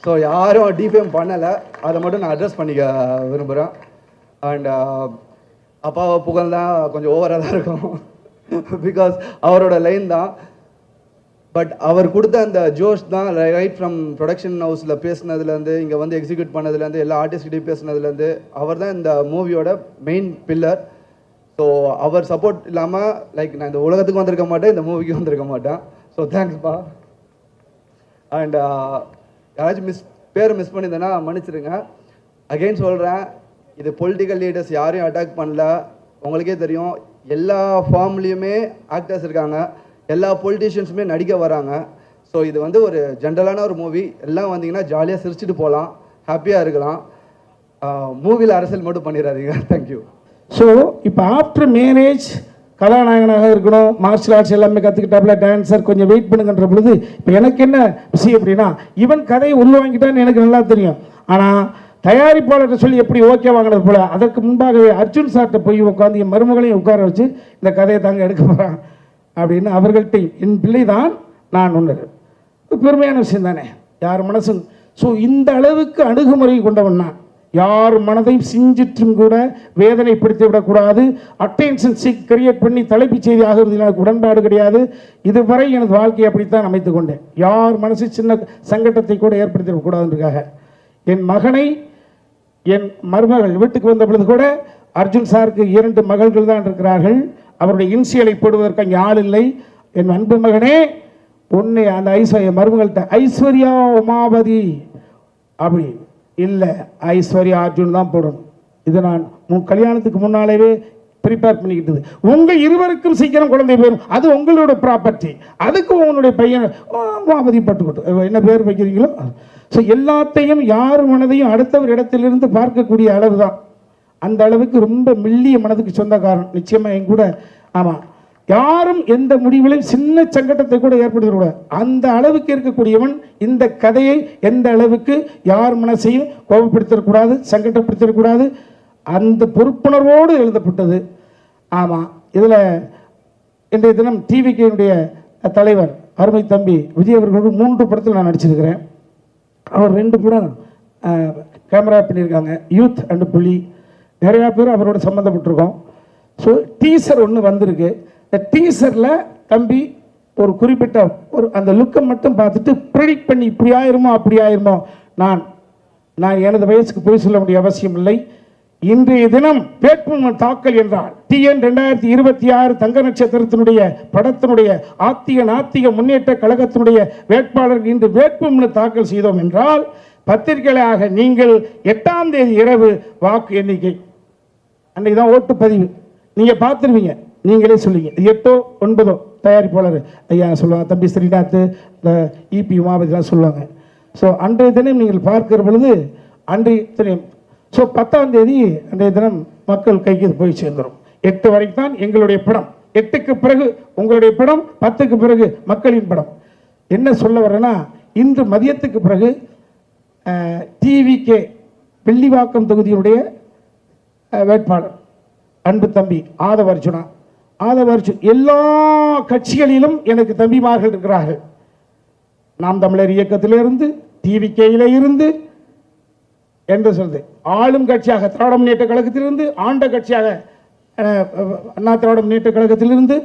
ஸோ யாரும் டிஃபேம் பண்ணலை, அதை மட்டும் நான் அட்ரஸ் பண்ணிக்க விரும்புகிறேன். அண்ட் அப்பாவை புகழ் தான் கொஞ்சம் ஓவராக தான் இருக்கும், பிகாஸ் அவரோட லைன் தான். பட் அவர் கொடுத்த அந்த ஜோஷ் தான் ரைட் ஃப்ரம் ப்ரொடக்ஷன் ஹவுஸில் பேசினதுலேருந்து இங்கே வந்து எக்ஸிக்யூட் பண்ணதுலேருந்து எல்லா ஆர்டிஸ்ட்கிட்டையும் பேசினதுலேருந்து அவர் தான் இந்த மூவியோட மெயின் பில்லர். ஸோ அவர் சப்போர்ட் இல்லாமல் லைக் நான் இந்த உலகத்துக்கு வந்திருக்க மாட்டேன், இந்த மூவிக்கு வந்திருக்க மாட்டேன். ஸோ தேங்க்ஸ்ப்பா. அண்ட் யாராச்சும் பேரை மிஸ் பண்ணியிருந்தேன்னா மன்னிச்சிடுங்க. அகெயின் சொல்கிறேன், இது பொலிட்டிக்கல் லீடர்ஸ் யாரையும் அட்டாக் பண்ணல. உங்களுக்கே தெரியும், எல்லா ஃபார்ம்லேயுமே ஆக்டர்ஸ் இருக்காங்க, எல்லா பொலிட்டீஷியன்ஸுமே நடிக்க வராங்க. ஸோ இது வந்து ஒரு ஜென்ரலான ஒரு மூவி. எல்லாம் வந்தீங்கன்னா ஜாலியாக சிரிச்சுட்டு போகலாம், ஹாப்பியாக இருக்கலாம். மூவியில் அரசியல் மட்டும் பண்ணிடாதீங்க. தேங்க்யூ. ஸோ இப்போ ஆஃப்டர் மேரேஜ் கதாநாயகனாக இருக்கணும், மார்ஷல் ஆர்ட்ஸ் எல்லாமே கற்றுக்கிட்டாப்புல, டான்ஸர், கொஞ்சம் வெயிட் பண்ணுங்கன்ற பொழுது இப்போ எனக்கு என்ன விஷயம் அப்படின்னா, இவன் கதையை உள்வாங்கிட்டான்னு எனக்கு நல்லா தெரியும். ஆனால் தயாரிப்பாளர்கிட்ட சொல்லி எப்படி ஓகே வாங்கினது போல, அதற்கு முன்பாகவே அர்ஜுன் சார்கிட்ட போய் உட்காந்து என் மருமகளையும் உட்கார வச்சு இந்த கதையை தாங்க எடுக்க போகிறான். அப்படின்னு அவர்கள்ட்ட என் பிள்ளை தான் நான் உணர்வு. பெருமையான விஷயம் தானே, யார் மனசும். ஸோ இந்த அளவுக்கு அணுகுமுறை கொண்டவன் நான். யார் மனதையும் சிஞ்சிற்றும் கூட வேதனைப்படுத்தி விடக்கூடாது, அட்டென்ஷன் சீக் கிரியேட் பண்ணி தலைப்புச் செய்தி ஆகிறது எனக்கு உடன்பாடு கிடையாது. இதுவரை எனது வாழ்க்கையை அப்படித்தான் அமைத்து கொண்டேன். யார் மனசு சின்ன சங்கடத்தை கூட ஏற்படுத்திடக்கூடாதுன்றதுக்காக. என் மகனை என் மருமகள் வீட்டுக்கு வந்த பொழுது கூட அர்ஜுன் சாருக்கு 2 மகள்கள் தான் இருக்கிறார்கள். அவருடைய இன்சியலை போடுவதற்கு அங்கே ஆள் இல்லை. என் அன்பு மகனே, உன்னை அந்த ஐஸ்வர்யா மருமகள்கிட்ட ஐஸ்வர்யா உமாபதி அப்படி இல்லை, ஐஸ்வர்யா அர்ஜுன் தான் போடணும். இது நான் கல்யாணத்துக்கு முன்னாலேயே ப்ரிப்பேர் பண்ணிக்கிட்டது. உங்கள் இருவருக்கும் சீக்கிரம் குழந்தை பேரும், அது உங்களோட ப்ராப்பர்ட்டி. அதுக்கு உங்களுடைய பையன் உமாபதி பட்டுக்கொட்டு என்ன பேர் வைக்கிறீங்களோ. ஸோ எல்லாத்தையும் யார் மனதையும் அடுத்தவர் இடத்திலிருந்து பார்க்கக்கூடிய அளவு தான். அந்த அளவுக்கு ரொம்ப மெல்லிய மனதுக்கு சொந்தக்காரன் நிச்சயமாக என் கூட. ஆமாம், யாரும் எந்த முடிவிலையும் சின்ன சங்கடத்தை கூட ஏற்படுத்தக்கூடாது. அந்த அளவுக்கு இருக்கக்கூடியவன். இந்த கதையை எந்த அளவுக்கு யார் மனசையும் கோபப்படுத்திடக்கூடாது, சங்கடப்படுத்திடக்கூடாது, அந்த பொறுப்புணர்வோடு எழுதப்பட்டது. ஆமாம், இதில் இன்றைய தினம் டிவிக்கினுடைய தலைவர் அருமை தம்பி விஜய் அவர்களோடு 3 படத்தில் நான் நடிச்சிருக்கிறேன். அவர் 2 படம் கேமரா பண்ணியிருக்காங்க, யூத் அண்டு புலி. நிறையா பேர் அவரோட சம்மந்தப்பட்டிருக்கோம். ஸோ டீசர் ஒன்று வந்திருக்கு. இந்த டீசரில் தம்பி ஒரு குறிப்பிட்ட ஒரு அந்த லுக்கை மட்டும் பார்த்துட்டு ப்ரெடிக்ட் பண்ணி இப்படி ஆயிருமோ அப்படி ஆயிருமோ. நான் எனது வயசுக்கு போய் சொல்ல வேண்டிய அவசியம் இல்லை. இன்றைய தினம் வேட்புமனு தாக்கல் என்றால் TN 2026 தங்க நட்சத்திரத்தினுடைய படத்தினுடைய நாத்திக முன்னேற்ற கழகத்தினுடைய வேட்பாளர் இன்று வேட்புமனு தாக்கல் செய்தோம் என்றால் பத்திரிகையாக நீங்கள் 8ஆம் தேதி இரவு வாக்கு எண்ணிக்கை அன்றைக்கு தான் ஓட்டுப்பதிவு. நீங்கள் பார்த்துருவீங்க, நீங்களே சொல்லுவீங்க. 8ஓ 9ஓ தயாரிப்பாளர் ஐயா சொல்லுவாங்க, தம்பி ஸ்ரீநாத், EP உமாபதிலாம் சொல்லுவாங்க. ஸோ அன்றைய தினம் நீங்கள் பார்க்கிற பொழுது அன்றைய தினம். ஸோ 10ஆம் தேதி அன்றைய தினம் மக்கள் கைக்கு இது போய் சேர்ந்துடும். 8 வரைக்கும் தான் எங்களுடைய படம். 8க்கு பிறகு உங்களுடைய படம், 10க்கு பிறகு மக்களின் படம். என்ன சொல்ல வரேன்னா, இன்று மதியத்துக்கு பிறகு TVK வெள்ளிவாக்கம் தொகுதியுடைய வேட்பாளர் அன்பு தம்பி ஆதவ அர்ஜுனா. எல்லா கட்சிகளிலும் எனக்கு தம்பிமார்கள் இருக்கிறார்கள். நாம் தமிழர் இயக்கத்திலிருந்து, TVKயில இருந்து என்று சொல்லுது, ஆளும் கட்சியாக திராவிட முன்னேற்ற கழகத்திலிருந்து, ஆண்ட கட்சியாக அண்ணா திராவிட முன்னேற்ற கழகத்திலிருந்து,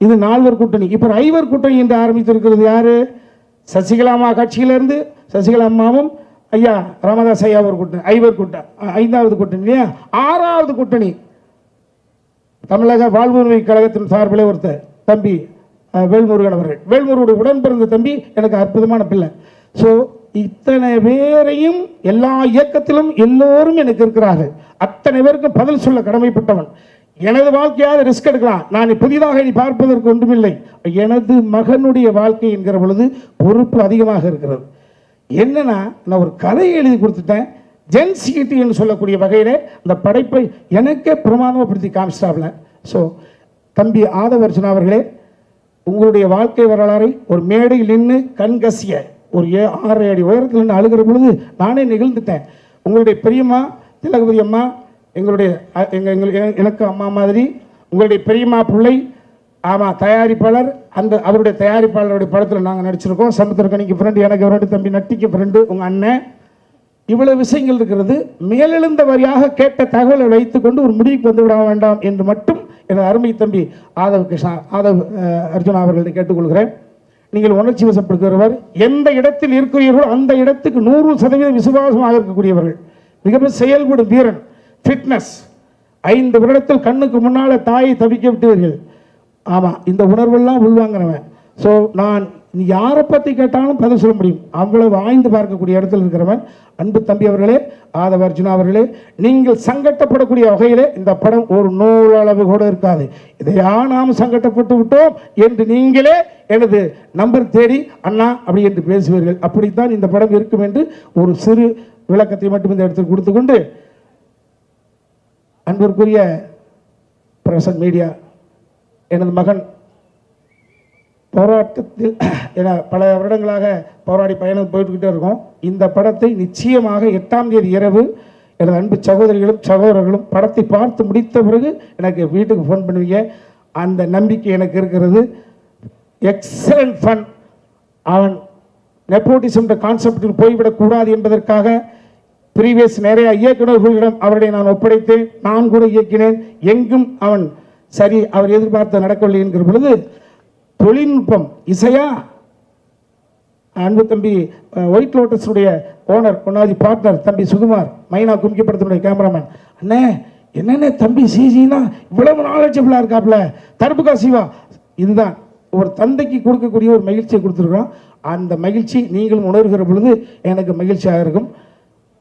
இது 4 கூட்டணி. இப்போ 5 கூட்டணி என்று ஆரம்பித்திருக்கிறது யாரு? சசிகலாமா கட்சியிலிருந்து, சசிகலா அம்மாவும் ஐயா ராமதாஸ் ஐயா ஒரு கூட்டணி, 5 கூட்டணி, 5வது கூட்டணி இல்லையா? 6வது கூட்டணி தமிழக வாழ்வுரிமை கழகத்தின் சார்பில் ஒருத்தர் தம்பி வேல்முருகன் அவர்கள். வேல்முருகனுடைய உடன் பிறந்த தம்பி, எனக்கு அற்புதமான பிள்ளை. ஸோ இத்தனை பேரையும் எல்லா இயக்கத்திலும் எல்லோரும் எனக்கு இருக்கிறார்கள். அத்தனை பேருக்கும் பதில் சொல்ல கடமைப்பட்டவன். எனது வாழ்க்கையாக ரிஸ்க் எடுக்கலாம். நான் புதிதாக இனி பார்ப்பதற்கு ஒன்றுமில்லை. எனது மகனுடைய வாழ்க்கை என்கிற பொழுது பொறுப்பு அதிகமாக இருக்கிறது. என்னன்னா, நான் ஒரு கதையை எழுதி கொடுத்துட்டேன். ஜென்சிட்டி என்று சொல்லக்கூடிய வகையில் அந்த படைப்பை எனக்கே பிரமாணப்படுத்தி காமிச்சிட்டாப்ல. ஸோ தம்பி ஆதவ அர்ஜுனா அவர்களே, உங்களுடைய வாழ்க்கை வரலாறை ஒரு மேடையில் நின்று கண்கசிய ஒரு 6 அடி உயரத்தில் நின்று அழுகிற பொழுது நானே நிகழ்ந்துட்டேன். உங்களுடைய பெரியம்மா திலகவதி அம்மா எங்களுடைய எனக்கு அம்மா மாதிரி, உங்களுடைய பெரியம்மா பிள்ளை ஆமாம் தயாரிப்பாளர், அந்த அவருடைய தயாரிப்பாளருடைய படத்தில் நாங்கள் நடிச்சிருக்கோம். சமுத்திரக்கணிக்கு ஃப்ரெண்டு, எனக்கு ஃப்ரெண்டு, தம்பி நட்டிக்கு ஃப்ரெண்டு, உங்கள் அண்ணன். இவ்வளவு விஷயங்கள் இருக்கிறது. மேலெழுந்த வரியாக கேட்ட தகவலை வைத்துக்கொண்டு ஒரு முடிவுக்கு வந்து விட வேண்டாம் என்று மட்டும் எனது அருமை தம்பி ஆதவ் அர்ஜுனா அவர்களை கேட்டுக்கொள்கிறேன். நீங்கள் உணர்ச்சி வசப்படுகிறவர், எந்த இடத்தில் இருக்கிறீர்களோ அந்த இடத்துக்கு 100% விசுவாசமாக இருக்கக்கூடியவர்கள், மிகப்பெரிய செயல்படும் வீரன், ஃபிட்னஸ். 5 வருடத்தில் கண்ணுக்கு முன்னால் தாயை தவிக்க விட்டவர்கள். ஆமாம், இந்த உணர்வெல்லாம் உள்வாங்கிறவன். ஸோ நான் யாரை பற்றி கேட்டாலும் பதில் சொல்ல முடியும், அவ்வளவு ஆய்ந்து பார்க்கக்கூடிய இடத்தில் இருக்கிறவன். அன்பு தம்பி அவர்களே, ஆதவ அர்ஜுனா அவர்களே, நீங்கள் சங்கட்டப்படக்கூடிய வகையிலே இந்த படம் ஒரு நூலளவு கூட இருக்காது. இதையா நாம் சங்கட்டப்பட்டு விட்டோம் என்று நீங்களே எனது நம்பர் தேடி அண்ணா அப்படி என்று பேசுவீர்கள். அப்படித்தான் இந்த படம் இருக்கும் என்று ஒரு சிறு விளக்கத்தை மட்டும் இந்த இடத்தில் கொடுத்து கொண்டு, அன்பிற்குரிய பிரசன்ட் மீடியா, எனது மகன் போராட்டத்தில் என பல வருடங்களாக போராடி பயணம் போய்கிட்டே இருக்கோம். இந்த படத்தை நிச்சயமாக 8ஆம் தேதி இரவு எனது அன்பு சகோதரிகளும் சகோதரர்களும் படத்தை பார்த்து முடித்த பிறகு எனக்கு வீட்டுக்கு ஃபோன் பண்ணுவீங்க. அந்த நம்பிக்கை எனக்கு இருக்கிறது. Excellent fun. அவன் நெப்போட்டிசம் கான்செப்டில் போய்விடக்கூடாது என்பதற்காக ப்ரீவியஸ் நிறைய இயக்குநர்களிடம் அவரை நான் ஒப்படைத்தேன். நான் கூட இயக்கினேன். எங்கும் அவன் சரி அவர் எதிர்பார்த்த நடக்கவில்லை என்கிற பொழுது தொழில்நுட்பம் இசையா அன்பு தம்பி ஒயிட் லோட்டஸுடைய ஓனர் ஒன்னாதி பார்ட்னர் தம்பி சுகுமார் மைனா கும்கிப்படத்தினுடைய கேமராமேன் அண்ணே என்னென்ன தம்பி சிஜினா இவ்வளவு நாலேஜபிளாக இருக்காப்புல தர்புகா சிவா. இதுதான் ஒரு தந்தைக்கு கொடுக்கக்கூடிய ஒரு மகிழ்ச்சியை கொடுத்துருக்கோம். அந்த மகிழ்ச்சி நீங்களும் உணர்கிற பொழுது எனக்கு மகிழ்ச்சியாக இருக்கும்.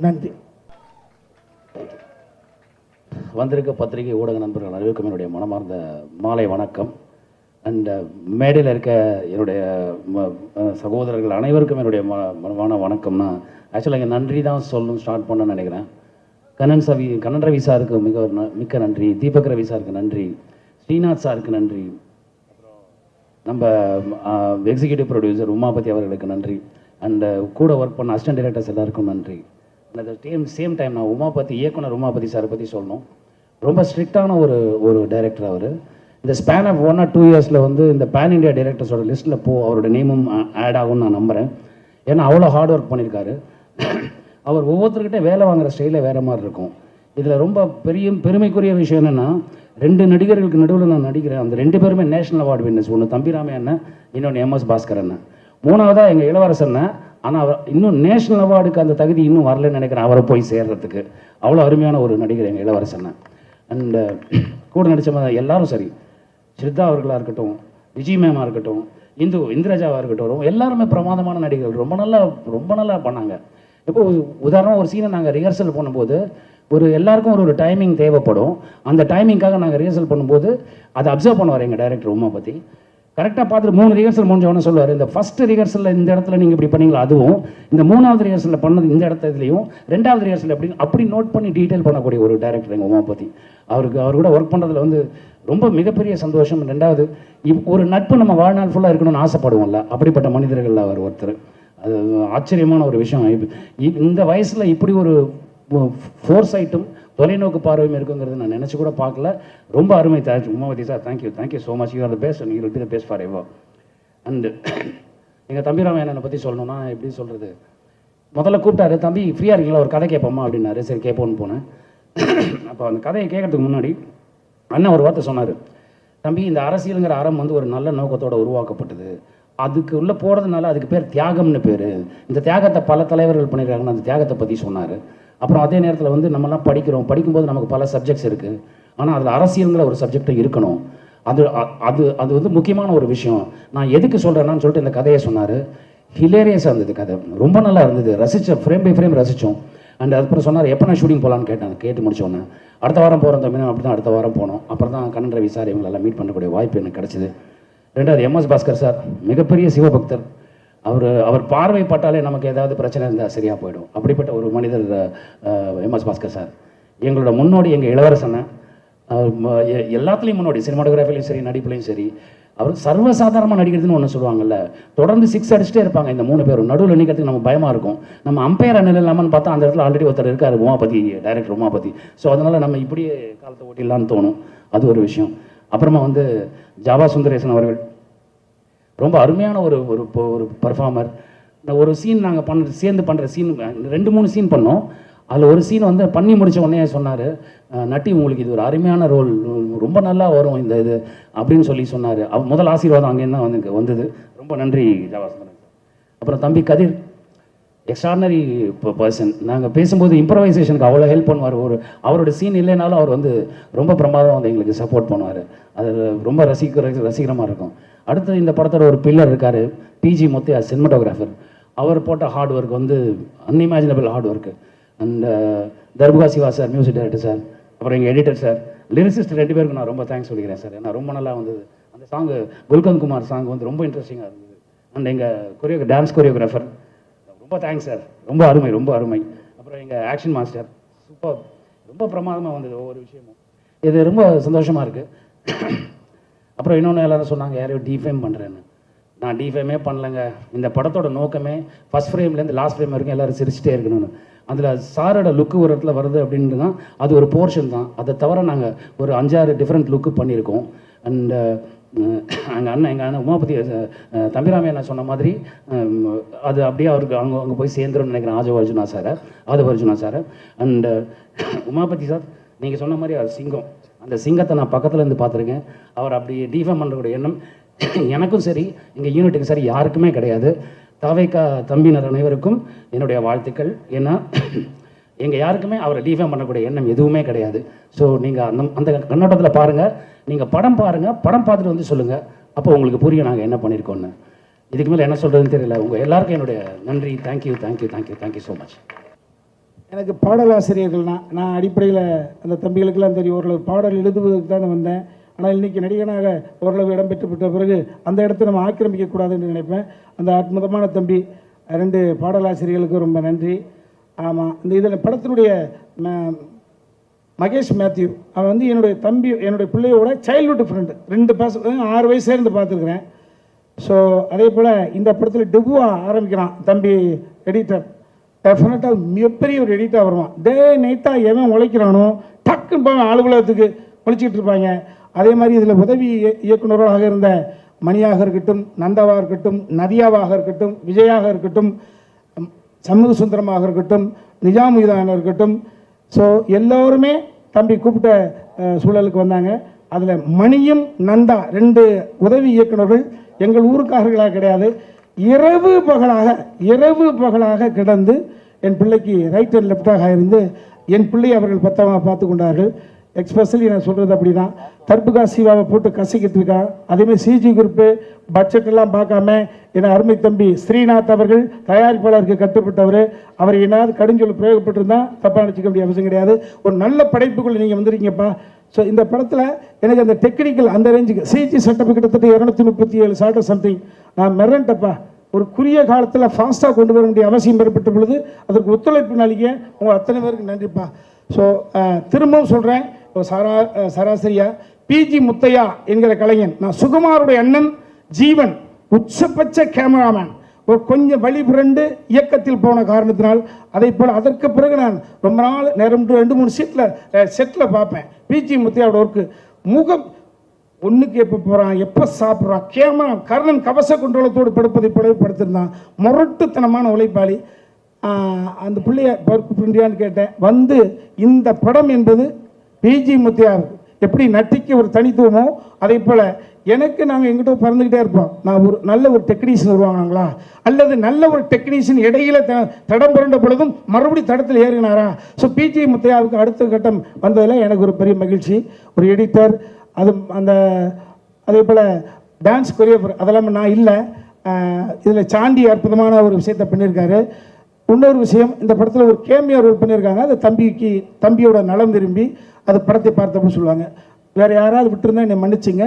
நன்றி. வந்திருக்க பத்திரிகை ஊடக நண்பர்கள் அனைவருக்கும் என்னுடைய மனமார்ந்த மாலை வணக்கம். அண்ட் மேடையில் இருக்க என்னுடைய சகோதரர்கள் அனைவருக்கும் என்னுடைய மனமான வணக்கம்னா ஆக்சுவலாக இங்கே நன்றி தான் சொல்லணும் ஸ்டார்ட் பண்ணணும்னு நினைக்கிறேன். கண்ணன் ரவி சாருக்கு மிக்க நன்றி, தீபக் ரவி சாருக்கு நன்றி, ஸ்ரீநாத் சாருக்கு நன்றி, அப்புறம் நம்ம எக்ஸிக்யூட்டிவ் ப்ரொடியூசர் உமாபதி அவர்களுக்கு நன்றி, அண்டு கூட ஒர்க் பண்ண அசிஸ்டன்ட் டைரக்டர்ஸ் எல்லாருக்கும் நன்றி. அட் சேம் டைம் நான் இயக்குனர் உமாபதி சாரை பற்றி சொல்லணும். ரொம்ப ஸ்ட்ரிக்டான ஒரு டைரக்டர் அவர். இந்த ஸ்பேன் ஆஃப் 1 or 2 இயர்ஸில் வந்து இந்த பேன் இண்டியா டைரக்டர்ஸோட லிஸ்ட்டில் அவரோட நேமும் ஆட் ஆகும்னு நான் நம்புகிறேன். ஏன்னா அவ்வளோ ஹார்ட் ஒர்க் பண்ணியிருக்காரு. அவர் ஒவ்வொருத்தர்கிட்ட வேலை வாங்குகிற ஸ்டைலே வேறு மாதிரி இருக்கும். இதில் ரொம்ப பெருமைக்குரிய விஷயம் என்னென்னா 2 நடிகர்களுக்கு நடுவில் நான் நடிக்கிறேன். அந்த 2 பேருமே நேஷனல் அவார்டு வின்னர்ஸ். ஒன்று தம்பிராமே அண்ணன், இன்னொன்று எம்எஸ் பாஸ்கர் அண்ணன். 3வதாக எங்கள் இளவரசன். ஆனால் அவர் இன்னும் நேஷனல் அவார்டுக்கு அந்த தகுதி இன்னும் வரலன்னு நினைக்கிறேன் அவரை போய் சேர்றதுக்கு. அவ்வளோ அருமையான ஒரு நடிகர் எங்கள் இளவரசன். அண்ட் கூட நடித்த எல்லாரும் சரி, ஸ்ரத்தா அவர்களாக இருக்கட்டும், விஜய் மேமாக இருக்கட்டும், இந்திரஜாவாக இருக்கட்டும், எல்லாருமே பிரமாதமான நடிகர்கள். ரொம்ப நல்லா பண்ணாங்க. இப்போ உதாரணம் ஒரு சீனை நாங்கள் ரிஹர்சல் பண்ணும்போது எல்லாருக்கும் ஒரு டைமிங் தேவைப்படும். அந்த டைமிங்காக நாங்கள் ரிஹர்சல் பண்ணும்போது அதை அப்சர்வ் பண்ணுவார் எங்கள் டைரக்டர் உமாபதி. கரெக்டாக பார்த்துட்டு 3 ரிஹர்சல் முடிஞ்சவொன்னு சொல்லுவார், இந்த ஃபஸ்ட்டு ரிஹர்சலில் இந்த இடத்துல நீங்கள் இப்படி பண்ணீங்களா அதுவும், இந்த 3வது ரிஹர்சலில் பண்ணது இந்த இடத்துலையும், 2வது ரிஹர்சல் அப்படி நோட் பண்ணி டீட்டெயில் பண்ணக்கூடிய ஒரு டைரக்டர் எங்கள் உமாபதி. அவர் கூட ஒர்க் பண்ணுறதுல வந்து ரொம்ப மிகப்பெரிய சந்தோஷம். 2வது ஒரு நட்பு நம்ம வாழ்நாள் ஃபுல்லாக இருக்கணும்னு ஆசைப்படுவோம்ல, அப்படிப்பட்ட மனிதர்கள் அவர் ஒருத்தர். அது ஆச்சரியமான ஒரு விஷயம். இந்த வயசில் இப்படி ஒரு ஃபோர்சைட்டும் தொலைநோக்கு பார்வையும் இருக்குங்கிறது நான் நினச்சி கூட பார்க்கல. ரொம்ப அருமை Umavathi sir. Thank you so much. You are the best and you will be the best for ever. And எங்கள் தம்பிராமையனை பற்றி சொல்லணும்னா எப்படி சொல்கிறது, முதல்ல கூப்பிட்டாரு, தம்பி ஃப்ரீயாக இருக்கீங்களா ஒரு கதை கேட்போமா அப்படின்னாரு. சரி கேட்போன்னு போனேன். அப்போ அந்த கதையை கேட்கறதுக்கு முன்னாடி அண்ணன் ஒரு வார்த்தை சொன்னார், தம்பி இந்த அரசியலுங்கிற அறம் வந்து ஒரு நல்ல நோக்கத்தோடு உருவாக்கப்பட்டது, அதுக்கு உள்ளே போகிறதுனால அதுக்கு பேர் தியாகம்னு பேர், இந்த தியாகத்தை பல தலைவர்கள் பண்ணியிருக்காங்கன்னு அந்த தியாகத்தை பற்றி சொன்னார். அப்புறம் அதே நேரத்தில் வந்து நம்மலாம் படிக்கும்போது நமக்கு பல சப்ஜெக்ட்ஸ் இருக்குது, ஆனால் அதில் அரசியலுங்கிற ஒரு சப்ஜெக்டும் இருக்கணும். அது வந்து முக்கியமான ஒரு விஷயம். நான் எதுக்கு சொல்கிறேன்னான்னு சொல்லிட்டு இந்த கதையை சொன்னார். ஹிலேரியஸாக இருந்தது கதை, ரொம்ப நல்லா இருந்தது, ரசித்தோம், ஃப்ரேம் பை ஃப்ரேம் ரசித்தோம். அண்ட் அதுக்கப்புறம் சொன்னார் எப்போ நான் ஷூட்டிங் போகலான்னு கேட்டு முடிச்சோன்னே அடுத்த வாரம் போகிறோம் தம்பி. அப்படி தான் அடுத்த வாரம் போனோம். அப்புறம் தான் கண்ணன் ரவி சார் இவங்களெல்லாம் மீட் பண்ணக்கூடிய வாய்ப்பு எனக்கு கிடச்சிது. 2வது எம்எஸ் பாஸ்கர் சார், மிகப்பெரிய சிவபக்தர். அவர் பார்வைப்பட்டாலே நமக்கு ஏதாவது பிரச்சனை இருந்தால் சரியாக போயிடும். அப்படிப்பட்ட ஒரு மனிதர் எம்எஸ் பாஸ்கர் சார். எங்களோட முன்னோடி எங்கள் இளவரசனை, எல்லாத்துலேயும் முன்னோடி, சினிமாட்டோகிராஃபிலையும் சரி நடிப்புலையும் சரி. அவர் சர்வசாதாரணமாக நடிக்கிறதுன்னு ஒன்று சொல்லுவாங்கல்ல, தொடர்ந்து 6 அடிச்சுட்டே இருப்பாங்க இந்த 3 பேரும். நடுவில் நிற்கிறதுக்கு நம்ம பயமாக இருக்கும். நம்ம அம்பையர் அண்ணன் இல்லாமல் பார்த்தா அந்த இடத்துல ஆல்ரெடி ஒருத்தர் இருக்கார், உமாபதி, டைரக்டர் உமாபதி. ஸோ அதனால் நம்ம இப்படியே காலத்தை ஓட்டிடலான்னு தோணும். அது ஒரு விஷயம். அப்புறமா வந்து ஜாவா சுந்தரேசன் அவர்கள் ரொம்ப அருமையான ஒரு பர்ஃபார்மர். இந்த ஒரு சீன் நாங்கள் சேர்ந்து பண்ணுற சீன் 2-3 சீன் பண்ணோம். அதில் ஒரு சீன் வந்து பண்ணி முடித்த உடனே சொன்னார், நட்டி உங்களுக்கு இது ஒரு அருமையான ரோல், ரொம்ப நல்லா வரும் இந்த இது அப்படின்னு சொல்லி சொன்னார். முதல் ஆசீர்வாதம் அங்கேருந்து தான் வந்தது. ரொம்ப நன்றி ஜாவா சுந்தரேசன். அப்புறம் தம்பி கதிர், எக்ஸ்ட்ராடனரி பர்சன். நாங்கள் பேசும்போது இம்ப்ரவைசேஷனுக்கு அவ்வளோ ஹெல்ப் பண்ணுவார். அவரோட சீன் இல்லைனாலும் அவர் வந்து ரொம்ப பிரமாதம் வந்து எங்களுக்கு சப்போர்ட் பண்ணுவார். அது ரொம்ப ரசிகரமாக இருக்கும். அடுத்தது இந்த படத்தோட ஒரு பில்லர் இருக்கார், பிஜி முத்தையா, சினிமாட்டோகிராஃபர். அவர் போட்ட ஹார்ட் ஒர்க் வந்து unimaginable hard work. And Darbuka Siva sir, music director sir, அப்புறம் எங்கள் எடிட்டர் சார், லிரிசிஸ்ட் 2 பேருக்கு நான் ரொம்ப தேங்க்ஸ் சொல்லிக்கிறேன் சார். ஏன்னா ரொம்ப நல்லா வந்தது அந்த சாங்கு. குல்கந்த் குமார் சாங் வந்து ரொம்ப இன்ட்ரெஸ்டிங்காக இருந்தது. அண்ட் எங்கள் டான்ஸ் கொரியோகிராஃபர் ரொம்ப தேங்க்ஸ் சார், ரொம்ப அருமை. அப்புறம் எங்கள் ஆக்ஷன் மாஸ்டர் சூப்பர், ரொம்ப பிரமாதமாக வந்தது ஒவ்வொரு விஷயமும். இது ரொம்ப சந்தோஷமாக இருக்குது. அப்புறம் இன்னொன்று எல்லாரும் சொன்னாங்க யாரையும் டிஃபேம் பண்ணுறேன்னு. நான் டிஃபேமே பண்ணலைங்க. இந்த படத்தோட நோக்கமே ஃபஸ்ட் ஃப்ரேம்லேருந்து லாஸ்ட் ஃப்ரேம் வரைக்கும் எல்லோரும் சிரிச்சிட்டே இருக்கணும்னு. அதில் சாரோட லுக்கு ஒரு இடத்துல வருது அப்படின்ட்டு தான் அது ஒரு போர்ஷன் தான். அதை தவிர நாங்கள் ஒரு 5-6 டிஃப்ரெண்ட் லுக்கு பண்ணியிருக்கோம். அண்ட் எங்கள் அண்ணன் உமாபதி தம்பிராமையா நான் சொன்ன மாதிரி அது அப்படியே அவருக்கு அங்கே போய் சேர்ந்துரும்னு நினைக்கிறேன். Aadhav Arjuna sir and Umapathi sir நீங்கள் சொன்ன மாதிரி அது சிங்கம். அந்த சிங்கத்தை நான் பக்கத்தில் இருந்து பார்த்துருக்கேன். அவர் அப்படி டிஃபேம் பண்ணுறக்கூடிய எண்ணம் எனக்கும் சரி எங்கள் யூனிட்டுக்கு சரி யாருக்குமே கிடையாது. தாவேக்கா தம்பியினர் அனைவருக்கும் என்னுடைய வாழ்த்துக்கள். ஏன்னா எங்கள் யாருக்குமே அவரை டிஃபேம் பண்ணக்கூடிய எண்ணம் எதுவுமே கிடையாது. ஸோ நீங்கள் அந்த கண்ணோட்டத்தில் பாருங்கள். நீங்கள் படம் பாருங்கள், படம் பார்த்துட்டு வந்து சொல்லுங்கள். அப்போ உங்களுக்கு புரியும் நாங்கள் என்ன பண்ணியிருக்கோன்னு. இதுக்கு மேலே என்ன சொல்கிறதுன்னு தெரியல. உங்கள் எல்லாருக்கும் என்னுடைய நன்றி. Thank you so much. எனக்கு பாடலாசிரியர்கள்னா நான் அடிப்படையில் அந்த தம்பிகளுக்கெல்லாம் தெரியும். ஓரளவு பாடல் எழுதுவதற்கு தான் வந்தேன். ஆனால் இன்றைக்கி நடிகனாக ஓரளவு இடம் பெற்ற பிறகு அந்த இடத்த நம்ம ஆக்கிரமிக்கக்கூடாதுன்னு நினைப்பேன். அந்த அற்புதமான தம்பி 2 பாடலாசிரியர்களுக்கு ரொம்ப நன்றி. ஆமாம், இந்த இதில் படத்தினுடைய மகேஷ் மேத்யூ அவன் வந்து என்னுடைய தம்பி, என்னுடைய பிள்ளையோட சைல்ட்ஹுட் ஃப்ரெண்டு. 2 பசங்க 6 வயசுலேருந்து பார்த்துருக்குறேன். ஸோ அதே போல் இந்த படத்தில் டெபுவா ஆரம்பிக்கிறான் தம்பி எடிட்டர். டெஃபினட்டாக மிகப்பெரிய ஒரு எடிட்டாக வருவான். நைட்டாக எவன் உழைக்கிறானோ டக்குன்னு போய் அலுவலகத்துக்கு உழைச்சிக்கிட்டு இருப்பாங்க. அதே மாதிரி இதில் உதவி இயக்குநராக இருந்த மணியாக இருக்கட்டும், நந்தாவாக இருக்கட்டும், நதியாவாக இருக்கட்டும், விஜயாக இருக்கட்டும், சண்முக சுந்தரமாக இருக்கட்டும், நிஜாமுதானாக இருக்கட்டும். ஸோ எல்லோருமே தம்பி கூப்பிட்ட சூழலுக்கு வந்தாங்க. அதில் மணியும் நந்தா 2 உதவி இயக்குநர்கள் எங்கள் ஊருக்காரர்களாக கிடையாது. இரவு பகலாக கிடந்து என் பிள்ளைக்கு ரைட் அண்ட் லெஃப்டாக இருந்து என் பிள்ளை அவர்கள் பத்தமாக பார்த்து கொண்டார்கள். எக்ஸ்பெஷலி நான் சொல்கிறது அப்படி தான். தர்புகா சிவாவை போட்டு கசிக்கிட்டு இருக்கா. அதேமாதிரி சிஜி குரூப்பு பட்ஜெட்டெல்லாம் பார்க்காம என் அருமை தம்பி ஸ்ரீநாத் அவர்கள் தயாரிப்பாளருக்கு கட்டுப்பட்டவர். அவர் என்னாவது கடுஞ்சொல் பிரயோகப்பட்டிருந்தா தப்பாக நினச்சிக்க வேண்டிய அவசியம் கிடையாது. ஒரு நல்ல படைப்புக்குள்ளே நீங்கள் வந்துருக்கீங்கப்பா. ஸோ இந்த படத்தில் எனக்கு அந்த டெக்னிக்கல் அந்த ரேஞ்சுக்கு சிஜி செட்டப் கிட்டத்தட்ட 237 ஷாட் சம்திங். நான் மிரண்டப்பா. ஒரு குறுகிய காலத்தில் ஃபாஸ்ட்டாக கொண்டு வர வேண்டிய அவசியம் ஏற்பட்ட பொழுது அதற்கு ஒத்துழைப்பு நல்கிய உங்கள் அத்தனை பேருக்கு நன்றிப்பா. ஸோ திரும்பவும் சொல்கிறேன், சராசரியா பிஜி முத்தையா என்கிற கலைஞன், நான் சுகுமாருடைய அண்ணன் ஜீவன், உச்சபட்ச கேமராமேன், ஒரு கொஞ்சம் வழி புரண்டு இயக்கத்தில் போன காரணத்தினால் அதை போல் அதற்கு பிறகு நான் ரொம்ப நாள் நேரம் 2-3 செட்டில் பார்ப்பேன். பிஜி முத்தையாவோட ஒர்க்கு முகம் ஒன்றுக்கு எப்போ போகிறான், எப்போ சாப்பிட்றான், கேமரா கர்ணன் கவச குண்டலத்தோடு படுப்பதை போலவே படுத்திருந்தான். முரட்டுத்தனமான உழைப்பாளி. அந்த பிள்ளைய கூப்பிடுறியான்னு கேட்டேன். வந்து இந்த படம் என்பது பிஜி முத்தையா எப்படி நட்டிக்கு ஒரு தனித்துவமோ அதே போல் எனக்கு நாங்கள் எங்கிட்ட பறந்துக்கிட்டே இருப்போம். நான் ஒரு நல்ல ஒரு டெக்னீஷியன் வருவாங்களா, அல்லது நல்ல ஒரு டெக்னீஷியன் இடையில தடம் புரண்ட பொழுதும் மறுபடியும் தடத்தில் ஏறினாரா. ஸோ பிஜி முத்தையாவுக்கு அடுத்த கட்டம் வந்ததில் எனக்கு ஒரு பெரிய மகிழ்ச்சி. ஒரு எடிட்டர், அது அந்த அதே போல் டான்ஸ் கொரியோகிராஃபர் அதெல்லாம் நான் இல்லை. இதில் சாண்டி அற்புதமான ஒரு விஷயத்தை பண்ணியிருக்காரு. இன்னொரு விஷயம், இந்த படத்தில் ஒரு கேமியோ ரோல் பண்ணியிருக்காங்க. அது தம்பியோட நலம் விரும்பி அது படத்தை பார்த்தப்போ சொல்லுவாங்க. வேறு யாராவது விட்டுருந்தா என்னை மன்னிச்சிங்க,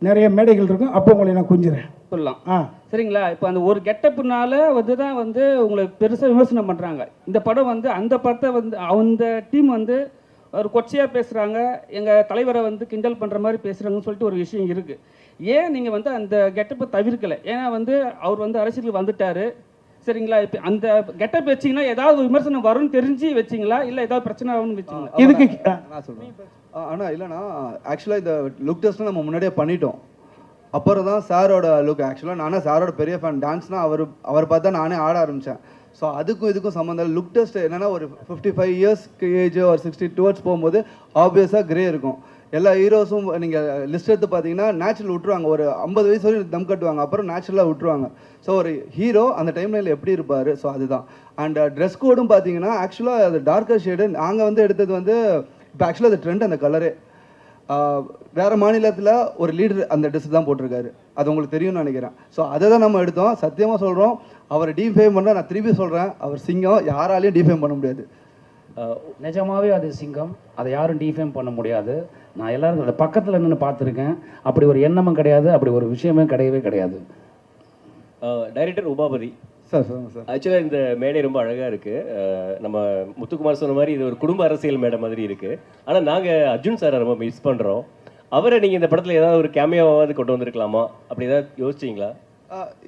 நிறைய மேடைகள் இருக்கும், அப்போ உங்களை நான் கொஞ்சிறேன் சொல்லலாம். சரிங்களா? இப்போ அந்த ஒரு கெட்டப்புனால தான் உங்களை பெருசாக விமர்சனம் பண்ணுறாங்க. இந்த படம் அந்த படத்தை அந்த டீம் ஒரு கொச்சையாக பேசுகிறாங்க, எங்கள் தலைவரை கிண்டல் பண்ணுற மாதிரி பேசுகிறாங்கன்னு சொல்லிட்டு ஒரு விஷயம் இருக்குது. ஏன் நீங்கள் அந்த கெட்டப்பை தவிர்க்கலை? ஏன்னா அவர் அரசியலுக்கு வந்துட்டார். சரிங்களா? இப்போ அந்த கெட்டப் வச்சிங்கன்னா ஏதாவது விமர்சனம் வரும்னு தெரிஞ்சு வச்சிங்களா, இல்லை ஏதாவது பிரச்சனை ஆகும்னு வச்சிங்களா? இதுக்கு நான் சொல்கிறேன். ஆனால் இல்லைனா ஆக்சுவலாக இந்த லுக் டெஸ்ட்லாம் நம்ம முன்னாடியே பண்ணிட்டோம். அப்புறம் தான் சாரோட லுக். ஆக்சுவலாக நானே சாரோட பெரிய ஃபேன். டான்ஸ்னால் அவர் பார்த்தா நானே ஆட ஆரம்பித்தேன். ஸோ அதுக்கும் இதுக்கும் சம்மந்தம். லுக் டெஸ்ட் என்னென்னா ஒரு 55 இயர்ஸ்க்கு ஏஜ் ஒரு 60 டுவர்ட்ஸ் போகும்போது ஆப்வியஸாக கிரே இருக்கும். எல்லா ஹீரோஸும் நீங்கள் லிஸ்ட் எடுத்து பார்த்தீங்கன்னா நேச்சுரல் விட்டுருவாங்க. ஒரு 50 வயசு வரைக்கும் தம் கட்டுவாங்க, அப்புறம் நேச்சுரலாக விட்டுருவாங்க. ஸோ ஒரு ஹீரோ அந்த டைம்லைனில் எப்படி இருப்பார், ஸோ அதுதான். அண்ட் ட்ரெஸ் கோடும் பார்த்தீங்கன்னா ஆக்சுவலாக அது டார்க்கர் ஷேடு. நாங்கள் எடுத்தது இப்போ ஆக்சுவலாக அது ட்ரெண்ட், அந்த கலரே. வேறு மாநிலத்தில் ஒரு லீடர் அந்த ட்ரெஸ் தான் போட்டிருக்காரு, அது உங்களுக்கு தெரியும்னு நினைக்கிறேன். ஸோ அதை தான் நம்ம எடுத்தோம். சத்தியமாக சொல்கிறோம், அவரை டிஃபேம் பண்ண நான் திருப்பி சொல்கிறேன், அவர் சிங்கம், யாராலையும் டிஃபேம் பண்ண முடியாது. நிஜமாவே அது சிங்கம், அதை யாரும் டிஃபேம் பண்ண முடியாது. நான் எல்லாரும் அதை பக்கத்தில் நின்று பார்த்துருக்கேன். அப்படி ஒரு எண்ணமும் கிடையாது, அப்படி ஒரு விஷயமே கிடையவே கிடையாது. டைரக்டர் உமாபதி சார் சொல்லுங்கள் சார். ஆக்சுவலாக இந்த மேடை ரொம்ப அழகாக இருக்குது. நம்ம முத்துக்குமார் சொன்ன மாதிரி இது ஒரு குடும்ப அரசியல் மேடை மாதிரி இருக்குது. ஆனால் நாங்கள் அர்ஜுன் சாரை ரொம்ப மிஸ் பண்ணுறோம். அவரை நீங்கள் இந்த படத்தில் ஏதாவது ஒரு கேமியாவது கொண்டு வந்திருக்கலாமா, அப்படி ஏதாவது யோசிச்சிங்களா?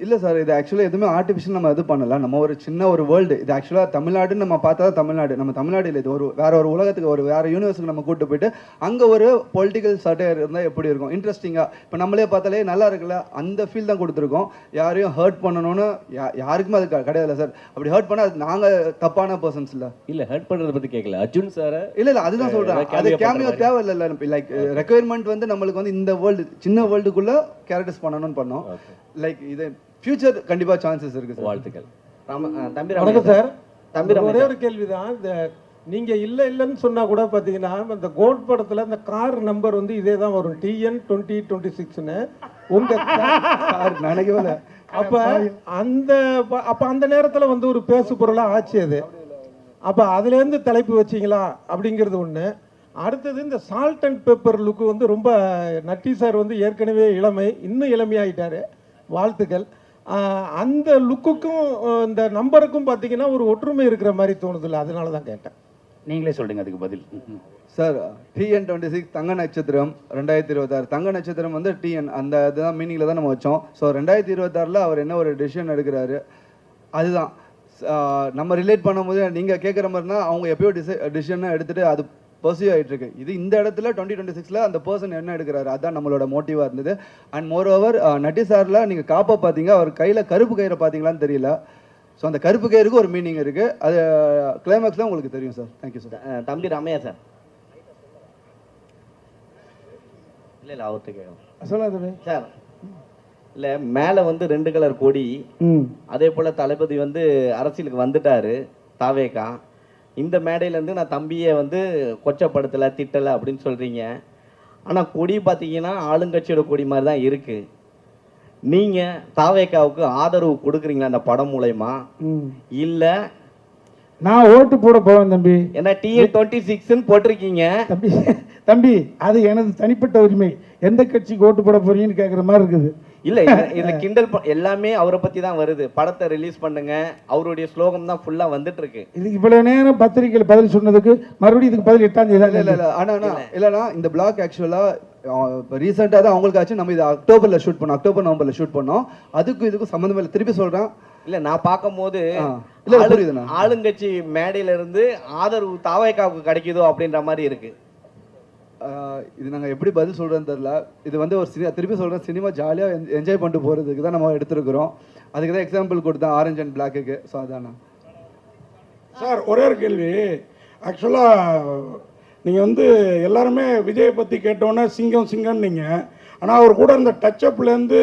இல்லை சார், இது ஆக்சுவலாக எதுவுமே ஆர்டிஃபிஷியல் நம்ம இது பண்ணல. நம்ம ஒரு சின்ன ஒரு வேர்ல்டு. இது ஆக்சுவலாக தமிழ்நாடுன்னு நம்ம பார்த்தா தான் தமிழ்நாடு. நம்ம தமிழ்நாடு இல்லை, இது ஒரு வேற ஒரு உலகத்துக்கு, ஒரு வேற யூனிவர்ஸுக்கு நம்ம கூட்டு போயிட்டு அங்கே ஒரு பொலிட்டிக்கல் சட்டையர் இருந்தால் எப்படி இருக்கும், இன்ட்ரெஸ்டிங்காக. இப்போ நம்மளே பார்த்தாலே நல்லா இருக்குல்ல, அந்த ஃபீல் தான் கொடுத்துருக்கோம். யாரையும் ஹர்ட் பண்ணணும்னு யாருக்குமே அது கிடையாது சார். அப்படி ஹர்ட் பண்ணால் அது நாங்கள் தப்பான பர்சன்ஸ் இல்லை. இல்லை ஹர்ட் பண்ணுறதை பற்றி கேட்கல, அர்ஜுன் சார். இல்லை அதுதான் சொல்கிறேன். அது கேமியோ தேவை இல்லை. லைக் ரெக்குயர்மெண்ட் வந்து நம்மளுக்கு வந்து இந்த வேர்ல்டு, சின்ன வேர்ல்டுக்குள்ளே கேரக்டர்ஸ் பண்ணணும்னு பண்ணோம். லைக் இது ஃபியூச்சர் கண்டிப்பாக சான்சஸ் இருக்குது. வாழ்த்துக்கள். தம்பி வணக்கம் சார். தம்பி ஒரே ஒரு கேள்விதான். இந்த நீங்க இல்லைன்னு சொன்னா கூட பாத்தீங்கன்னா இந்த கோட் படத்துல இந்த கார் நம்பர் வந்து இதே தான் வரும், TN 2026ன்னு. உங்க கார் நினைக்கவே. அப்ப அந்த நேரத்துல வந்து ஒரு பேசு பொருளா ஆச்சு அது. அப்ப அதுல இருந்து தலைப்பு வச்சீங்களா அப்படிங்கிறது ஒண்ணு. அடுத்தது இந்த சால்ட் அண்ட் பெப்பர் லுக்கு வந்து ரொம்ப நட்டி சார் வந்து ஏற்கனவே இளமை, இன்னும் இளமையாயிட்டாரு. வாழ்த்துக்கள். அந்த லுக்குக்கும் இந்த நம்பருக்கும் பார்த்தீங்கன்னா ஒரு ஒற்றுமை இருக்கிற மாதிரி தோணுதில்ல, அதனால தான் கேட்டேன். நீங்களே சொல்லுங்க அதுக்கு பதில். சார், TN 26 தங்க நட்சத்திரம் 2026. தங்க நட்சத்திரம் வந்து TN அந்த இதுதான் மீனிங்கில் தான் நம்ம வச்சோம். ஸோ 2026 அவர் என்ன ஒரு டெசிஷன் எடுக்கிறாரு அதுதான் நம்ம ரிலேட் பண்ணும்போது நீங்கள் கேட்குற மாதிரினா அவங்க எப்பயோ டிசிஷனை எடுத்துகிட்டு அது பர்சியூ ஆகிட்டு இருக்கு. இது இந்த இடத்துல 2026 அந்த பர்சன் என்ன எடுக்கிறாரு அதுதான் நம்மளோட மோட்டிவாக இருந்தது. அண்ட் மோர் ஓவர் நட்டி சாரில் நீங்கள் காப்பா பார்த்தீங்க, அவர் கையில் கருப்பு கயிறை பார்த்தீங்களான்னு தெரியல. ஸோ அந்த கருப்பு கயிறுக்கு ஒரு மீனிங் இருக்குது. அது கிளைமேக்ஸில் உங்களுக்கு தெரியும் சார். Thank you sir. தம்பி ராமையா சார். இல்லை அவர்கிட்ட கேட்கணும் சொல்லாதவே சார். இல்லை மேலே வந்து 2 கலர் கொடி, அதே போல் தளபதி வந்து அரசியலுக்கு வந்துட்டாரு தாவேக்கா. இந்த மேடையிலேருந்து நான் தம்பியை வந்து கொச்சப்படுத்தலை திட்டலை அப்படின்னு சொல்கிறீங்க. ஆனால் கொடி பார்த்தீங்கன்னா ஆளுங்கட்சியோட கொடி மாதிரி தான் இருக்குது. நீங்கள் தாவேக்காவுக்கு ஆதரவு கொடுக்குறீங்களா அந்த படம் மூலயமா? இல்லை நான் ஓட்டு போட போவேன் தம்பி. ஏன்னா TN 26ன்னு போட்டிருக்கீங்க. தம்பி அது எனது தனிப்பட்ட உரிமை. எந்த கட்சிக்கு ஓட்டு போட போறீங்கன்னு கேட்குற மாதிரி இருக்குது. இல்லை இதுல கிண்டல் எல்லாமே அவரை பற்றி தான் வருது. படத்தை ரிலீஸ் பண்ணுங்க, அவருடைய ஸ்லோகம் தான் ஃபுல்லாக வந்துட்டு இருக்கு. இதுக்கு இவ்வளவு நேரம் பத்திரிகையில் பதில் சொன்னதுக்கு மறுபடியும் இதுக்கு பதில் 8ஆம் தேதி தான். இல்லை இல்லைண்ணா இந்த பிளாக் ஆக்சுவலாக இப்போ ரீசெண்டாக தான் அவங்களுக்கு ஆச்சு. நம்ம இது அக்டோபரில் ஷூட் பண்ணோம், அக்டோபர் நவம்பரில் ஷூட் பண்ணோம். இதுக்கும் சம்மந்தம் இல்லை. திருப்பி சொல்கிறேன். இல்லை நான் பார்க்கும்போது புரியுதுண்ணா, ஆளுங்கட்சி மேடையில இருந்து ஆதரவு தாவேக்காவுக்கு கிடைக்குதோ அப்படின்ற மாதிரி இருக்கு. இது நாங்கள் எப்படி பதில் சொல்கிறேன்னு தெரில. இது வந்து ஒரு திருப்பி சொல்கிறேன், சினிமா ஜாலியாக என்ஜாய் பண்ணிட்டு போகிறதுக்கு தான் நம்ம எடுத்துருக்குறோம். அதுக்கு தான் எக்ஸாம்பிள் கொடுத்தேன் ஆரஞ்ச் அண்ட் பிளாக்குக்கு. ஸோ அதாண்ணா சார். ஒரே ஒரு கேள்வி. ஆக்சுவலாக நீங்கள் வந்து எல்லாருமே விஜயை பற்றி கேட்டோன்னே சிங்கம் சிங்கம்னு நீங்கள், ஆனால் அவர் கூட இருந்த டச்சப்லேருந்து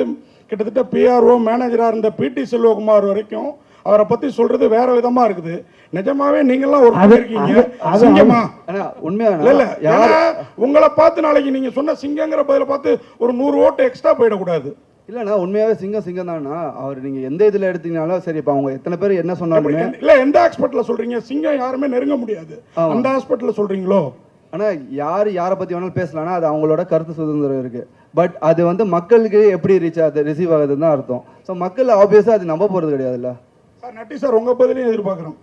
கிட்டத்தட்ட PRO மேனேஜராக இருந்த PT செல்வகுமார் வரைக்கும் அவரை பற்றி சொல்கிறது வேற விதமாக இருக்குது. நிஜமாவே நீங்கள்லாம் ஒரு இருக்கீங்க சிங்கமா? இல்லை உங்களை பார்த்து நாளைக்கு நீங்கள் சொன்ன சிங்கங்கிற பதில் பார்த்து ஒரு 100 ஓட்டு எக்ஸ்ட்ரா போயிடக்கூடாது. இல்லைண்ணா, உண்மையாகவே சிங்கம் தானா அவர். நீங்கள் எந்த இதில் எடுத்தீங்கனாலும் சரி. இப்போ அவங்க எத்தனை பேர் என்ன சொன்னாலுமே இல்லை எந்த ஹாஸ்பிட்டலில் சொல்கிறீங்க சிங்கம் யாருமே நெருங்க முடியாது, அந்த ஹாஸ்பிட்டலில் சொல்கிறீங்களோ? ஆனால் யாரை பற்றி வேணாலும் பேசலாம்னா அது அவங்களோட கருத்து சுதந்திரம் இருக்குது. பட் அது வந்து மக்களுக்கு எப்படி ரிசீவ் ஆகுதுன்னு தான் அர்த்தம். ஸோ மக்கள் ஆப்வியஸாக அது நம்ப போகிறது கிடையாதுல்ல சார். நட்டி சார் உங்கள் பதிலையும் எதிர்பார்க்குறோம்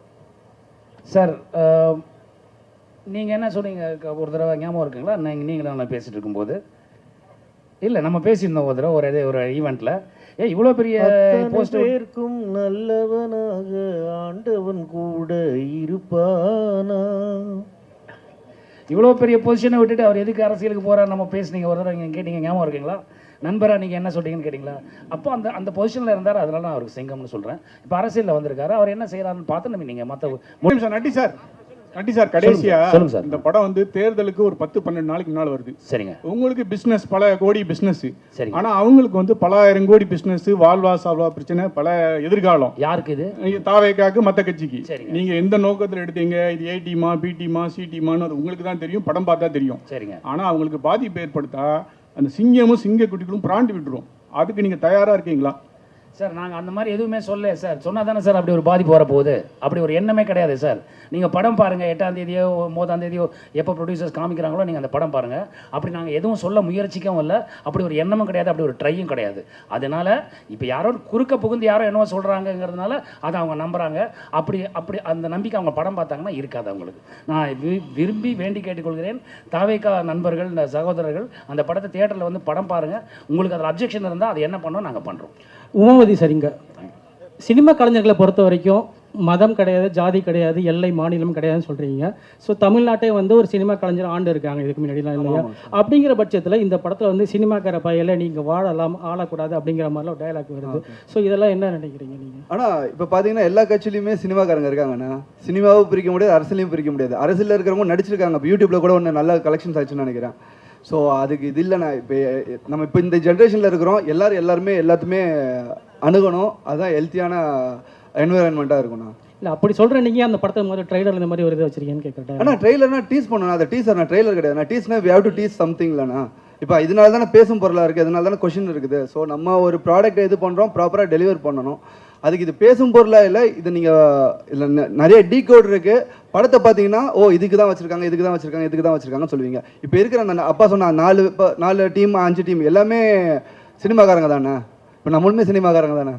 சார். நீங்கள் என்ன சொன்னீங்க ஒரு தடவை ஞாபகம் இருக்குங்களா? நீங்களும் நான் பேசிகிட்டு இருக்கும்போது இல்லை நம்ம பேசியிருந்தோம் ஒரு தடவை ஒரு ஈவெண்ட்டில். இவ்வளோ பெரிய போஸ்டருக்கும் நல்லவனாக ஆண்டவன் கூட இருப்பானா, இவ்வளோ பெரிய பொசிஷனை விட்டுட்டு அவர் எதுக்கு அரசியலுக்கு போகிறார் நம்ம பேசுனீங்க ஒரு தடவை நீங்கள் கேட்டீங்க, ஞாபகம் இருக்குங்களா? நண்பராக நீங்கள் என்ன சொல்கிறீங்கன்னு கேட்டிங்களா? அப்போ அந்த பொசிஷனில் இருந்தார், அதனால நான் அவருக்கு சிங்கம்னு சொல்கிறேன். இப்போ அரசியலில் வந்திருக்காரு, அவர் என்ன செய்கிறாருன்னு பார்த்து நம்ம நீங்கள் மற்ற நட்டி சார் கடைசியா இந்த படம் வந்து தேர்தலுக்கு ஒரு 10-12 நாளைக்கு முன்னால் வருது. சரிங்க. உங்களுக்கு பிசினஸ் பல கோடி பிசினஸ், சரி. ஆனா அவங்களுக்கு வந்து பல ஆயிரம் கோடி பிசினஸ், வாழ்வா சால்வா பிரச்சனை, பல எதிர்காலம். யாருக்கு இது? தாவேக்காக்கு மற்ற கட்சிக்கு. நீங்க எந்த நோக்கத்தில் எடுத்தீங்க, இது A டீமா B டீமா C டீமான்னு அது உங்களுக்கு தான் தெரியும், படம் பார்த்தா தெரியும். சரிங்க. ஆனா அவங்களுக்கு பாதிப்பு ஏற்படுத்தா அந்த சிங்கமும் சிங்க குட்டிகளும் பிராண்டி விட்டுரும். அதுக்கு நீங்க தயாரா இருக்கீங்களா? சார் நாங்கள் அந்த மாதிரி எதுவுமே சொல்ல சார். சொன்னால் தானே சார் அப்படி ஒரு பாதிப்பு வரப்போகுது. அப்படி ஒரு எண்ணமே கிடையாது சார். நீங்கள் படம் பாருங்கள், 8ஆம் தேதியோ 9ஆம் தேதியோ எப்போ ப்ரொடியூசர்ஸ் காமிக்கிறாங்களோ நீங்கள் அந்த படம் பாருங்கள். அப்படி நாங்கள் எதுவும் சொல்ல முயற்சிக்கவும் இல்லை, அப்படி ஒரு எண்ணமும் கிடையாது, அப்படி ஒரு ட்ரையும் கிடையாது. அதனால் இப்போ யாரோ குறுக்க புகுந்து யாரோ என்னவோ சொல்கிறாங்கங்கிறதுனால அதை அவங்க நம்புகிறாங்க. அப்படி அந்த நம்பிக்கை அவங்க படம் பார்த்தாங்கன்னா இருக்காது அவங்களுக்கு. நான் விரும்பி வேண்டி கேட்டுக்கொள்கிறேன், தாவேக்கா நண்பர்கள், இந்த சகோதரர்கள் அந்த படத்தை தியேட்டரில் வந்து படம் பாருங்கள். உங்களுக்கு அதில் அப்ஜெக்ஷன் இருந்தால் அது என்ன பண்ணோம் நாங்கள் பண்ணுறோம். தளபதி சரிங்க. சினிமா கலைஞர்களை பொறுத்த வரைக்கும் மதம் கிடையாது, ஜாதி கிடையாது, எல்லை மாநிலம் கிடையாதுன்னு சொல்கிறீங்க. ஸோ தமிழ்நாட்டே வந்து ஒரு சினிமா கலைஞர் ஆண்டு இருக்காங்க இதுக்கு முன்னாடிலாம் இல்லையா? அப்படிங்கிற பட்சத்தில் இந்த படத்தில் வந்து சினிமாக்கார பையில நீங்கள் வாழலாம் ஆளக்கூடாது அப்படிங்கிற மாதிரிலாம் ஒரு டயலாக் வருது. ஸோ இதெல்லாம் என்ன நினைக்கிறீங்க நீங்கள்? ஆனால் இப்போ பார்த்தீங்கன்னா எல்லா கட்சியிலையுமே சினிமாக்காரங்க இருக்காங்கண்ணா. சினிமாவும் பிரிக்க முடியாது, அரசியலையும் பிரிக்க முடியாது. அரசியலில் இருக்கிறவங்க நடிச்சிருக்காங்க. இப்போ யூடியூப்பில் கூட ஒன்று நல்ல கலெக்ஷன்ஸ் ஆச்சுன்னு நினைக்கிறேன். ஸோ அதுக்கு இது இல்லைண்ணா. இப்போ இந்த ஜென்ரேஷனில் இருக்கிறோம், எல்லாருமே எல்லாத்துமே அணுகணும். அதுதான் ஹெல்த்தியான என்விரான்மெண்ட்டாக இருக்கும்ண்ணா. இல்லை அப்படி சொல்கிறேன். நீங்கள் அந்த படத்தை மாதிரி ட்ரெய்லர் இந்த மாதிரி ஒரு இது வச்சிருக்கீங்கன்னு கேட்குறேன். ஆனால் ட்ரெய்லர்னா டீஸ் பண்ணணும். அதை டீசர் நான் ட்ரெய்லர் கிடையாது. நான் டீஸ்னா we have to tease something இல்லைண்ணா. இப்போ இதனால தானே பேசும் பொருளாக இருக்குது, அதனால தானே கொஷின் இருக்குது. ஸோ நம்ம ஒரு ப்ராடக்ட்டை இது பண்ணுறோம், ப்ராப்பராக டெலிவர் பண்ணணும். அதுக்கு இது பேசும் பொருளாக இல்லை. இது நீங்கள் இதில் நிறைய டீகோட் இருக்குது. படத்தை பார்த்தீங்கன்னா ஓ இதுக்கு தான் வச்சுருக்காங்க, இதுக்கு தான் வச்சுருக்காங்க, இதுக்கு தான் வச்சுருக்காங்கன்னு சொல்லுவீங்க. இப்போ இருக்கிற அந்த அப்பா சொன்ன 4 டீம் 5 டீம் எல்லாமே சினிமாக்காரங்க தானே. இப்போ நம்மளுமே சினிமாக்காரங்க தானே.